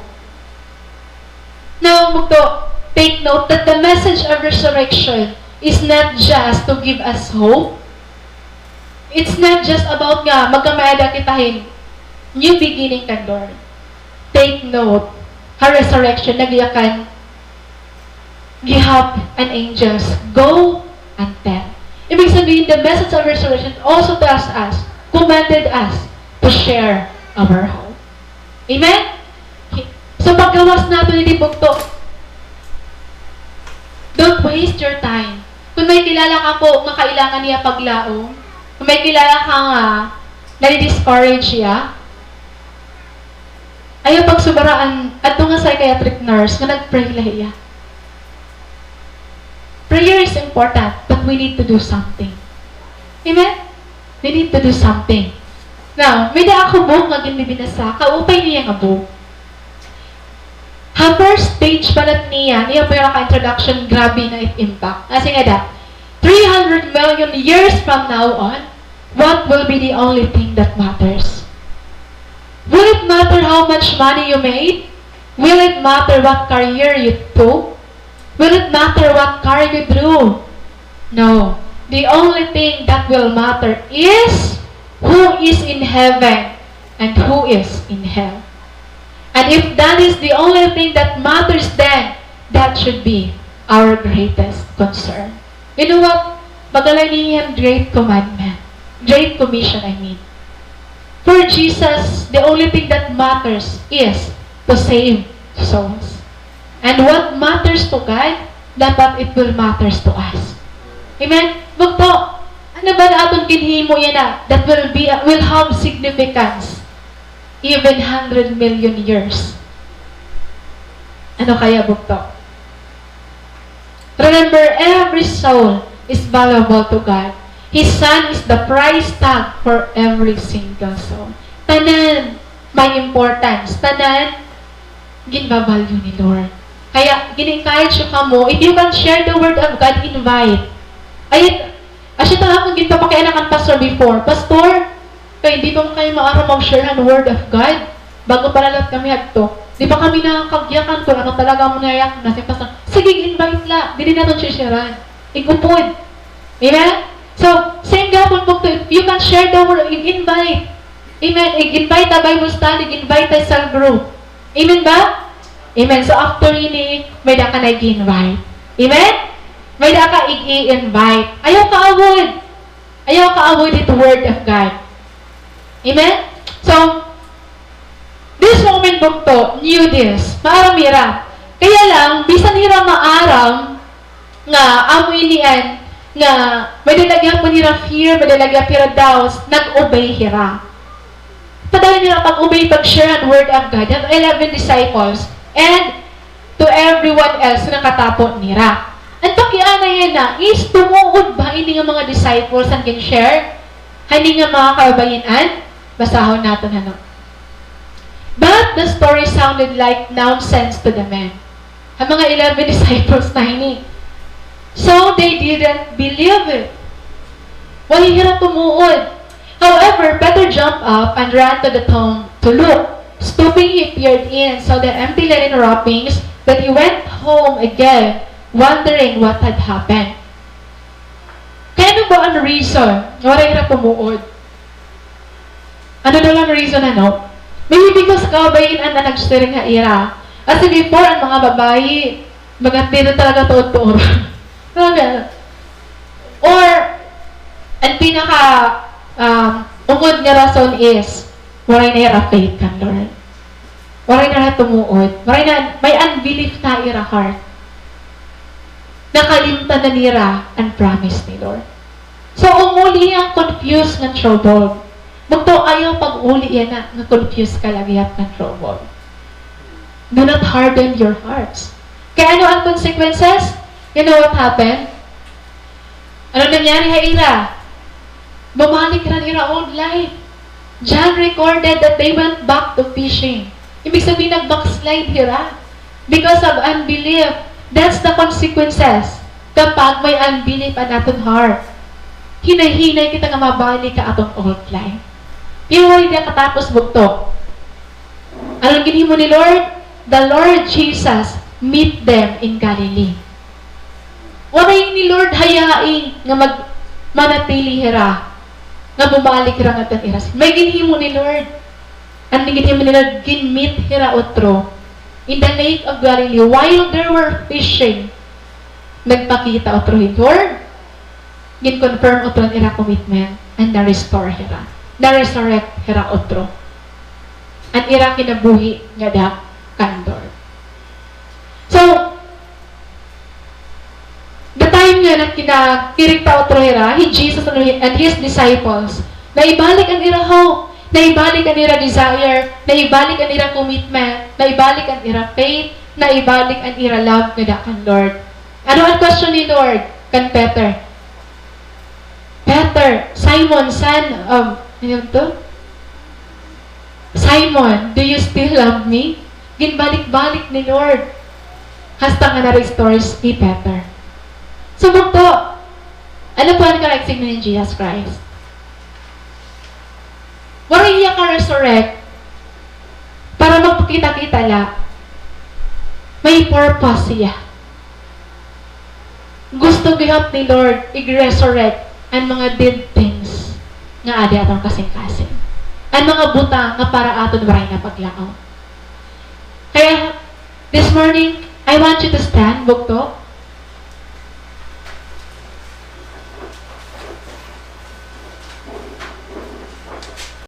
Now, mugto, take note that the message of resurrection is not just to give us hope. It's not just about nga, magkamayada kitahin, new beginning kan Lord. Take note, her resurrection, nagiyakan, gihap and angels, go and tell. Ibig sabihin, the message of resurrection also tells us, commanded us to share our hope. Amen? So paggawas natin yung bugto, don't waste your time. Kung may kilala ka po na kailangan niya paglaong, kung may kilala ka nga, nadi-discourage siya, ayaw pagsubaraan, at nga psychiatric nurse, nga nag-pray lahiya. Prayer is important, but we need to do something. Amen? We need to do something. Now, may da ako buong nga ginibinasa, kaupay niya nga buong. Ha first stage palat niya pa yung introduction, grabe na impact. Kasi nga da, 300 million years from now on, what will be the only thing that matters? Will it matter how much money you made? Will it matter what career you took? Will it matter what car you drew? No. The only thing that will matter is who is in heaven and who is in hell. And if that is the only thing that matters, then that should be our greatest concern. You know what? Bagalay niya great commandment. Great commission, I mean. For Jesus, the only thing that matters is to save souls. And what matters to God, dapat it will matters to us. Amen? Bukto, ano ba na atong kinhimo yan na that will have significance even 100 million years? Ano kaya bukto? Remember, every soul is valuable to God. His Son is the price tag for every single soul. Tanan, may importance. Tanan, ginbavalue ni Lord. Kaya, gin-encourage ka mo, if you can share the word of God, invite. Ay, asya ta akong ginpapakianakan pastor before. Pastor, kaya hindi pa kayo maaraw mag-share ang word of God. Bago palalat kami hadto. Di ba kami nakakagyakan kung ano talaga mo nayak na si pastor. Sige, invite la. Dili natin siya-sharean. Igupod. Amen? So, same gapon po, if you can share the word, invite. Amen? I-invite a Bible study, invite a cell group. Amen ba? Amen. So, after ini, may da ka na i-invite. Amen? May da ka i-invite. Ayaw ka avoid. Ayaw ka avoid it word of God. Amen? So, this moment bukto, knew this. Maaramira. Kaya lang, bisan hira maaram, nga, amoy niyan, nga, may dalagyan po nila fear, may dalagyan pira doubts, nag-obey hira. Padala nila pag-obey, pag-share ang word of God, yung 11 disciples, and to everyone else na katapon nila. Ang pakiana yan na, is tumuod ba hindi nga mga disciples ang can-share? Hindi nga mga kabayinan? Basahon natin ano. But the story sounded like nonsense to the men. Ang mga 11 disciples na hindi. So they didn't believe it. Wala hirap tumuod. However, Peter jumped up and ran to the tomb to look. Stooping, he peered in, saw the empty linen wrappings, but he went home again, wondering what had happened. Kaya ano ba ang reason? Wala hirap tumuod. Ano daw ang reason ano? Maybe because kabayin ang nagsiring nga ira. Kasi before, ang mga babae, maganda na talaga tuod-tuod. Or, ang pinaka ungod nga rason is, waray na ira faith kan Lord. Waray na tumuod. Waray na, may unbelief na ira heart. Nakalimtan na nira ang promise ni Lord. So, umuli ang confused ng trouble. Magto ayaw pag-uli yan na confused ka lagi at ng trouble. Do not harden your hearts. Kaya ano ang consequences? You know what happened? Ano nangyari ha ira? Bumalik na ira old life. John recorded that they went back to fishing. Ibig sabihin nag-backslide ira. Because of unbelief. That's the consequences. Kapag may unbelief ang atong heart. Hinay-hinay kita nga mabalik ka atong old life. Pero hindi katapos bugto. Anong ginhimo ni Lord? The Lord Jesus meet them in Galilee. Waray ni Lord hayain nga manatili hira, nga bumalik hira nga iras. May ginhimo ni Lord. Ang ginhimo ni Lord, ginmeet hira otro. In the lake of Galilee, while they were fishing, nagpakita otro hin Lord. Gin-confirm otro ang ira commitment and na-restore hira. Na-resurrect hira otro. Ang ira kinabuhi nga da kandor. So, the time nga na kinakirikta otro hira, Jesus and his disciples, naibalik ang ira hope, naibalik ang ira desire, naibalik ang ira commitment, naibalik ang ira faith, naibalik ang ira love nga da kan Lord. Ano ang question ni Lord kan Peter? Peter, Simon, son of, ano to? Simon, do you still love me? Ginbalik-balik ni Lord. Hasta nga na-restore ni Peter. So, to, ano po ang ka-exig ni Jesus Christ? Wala iya ka-resurrect para magpakita-kita la. May purpose siya. Gusto gihap ni Lord i-resurrect ang mga dead things nga adi atong kasing-kasing. Ang mga buta nga para aton waray nga paglakaw. Kaya, this morning, I want you to stand, bukto,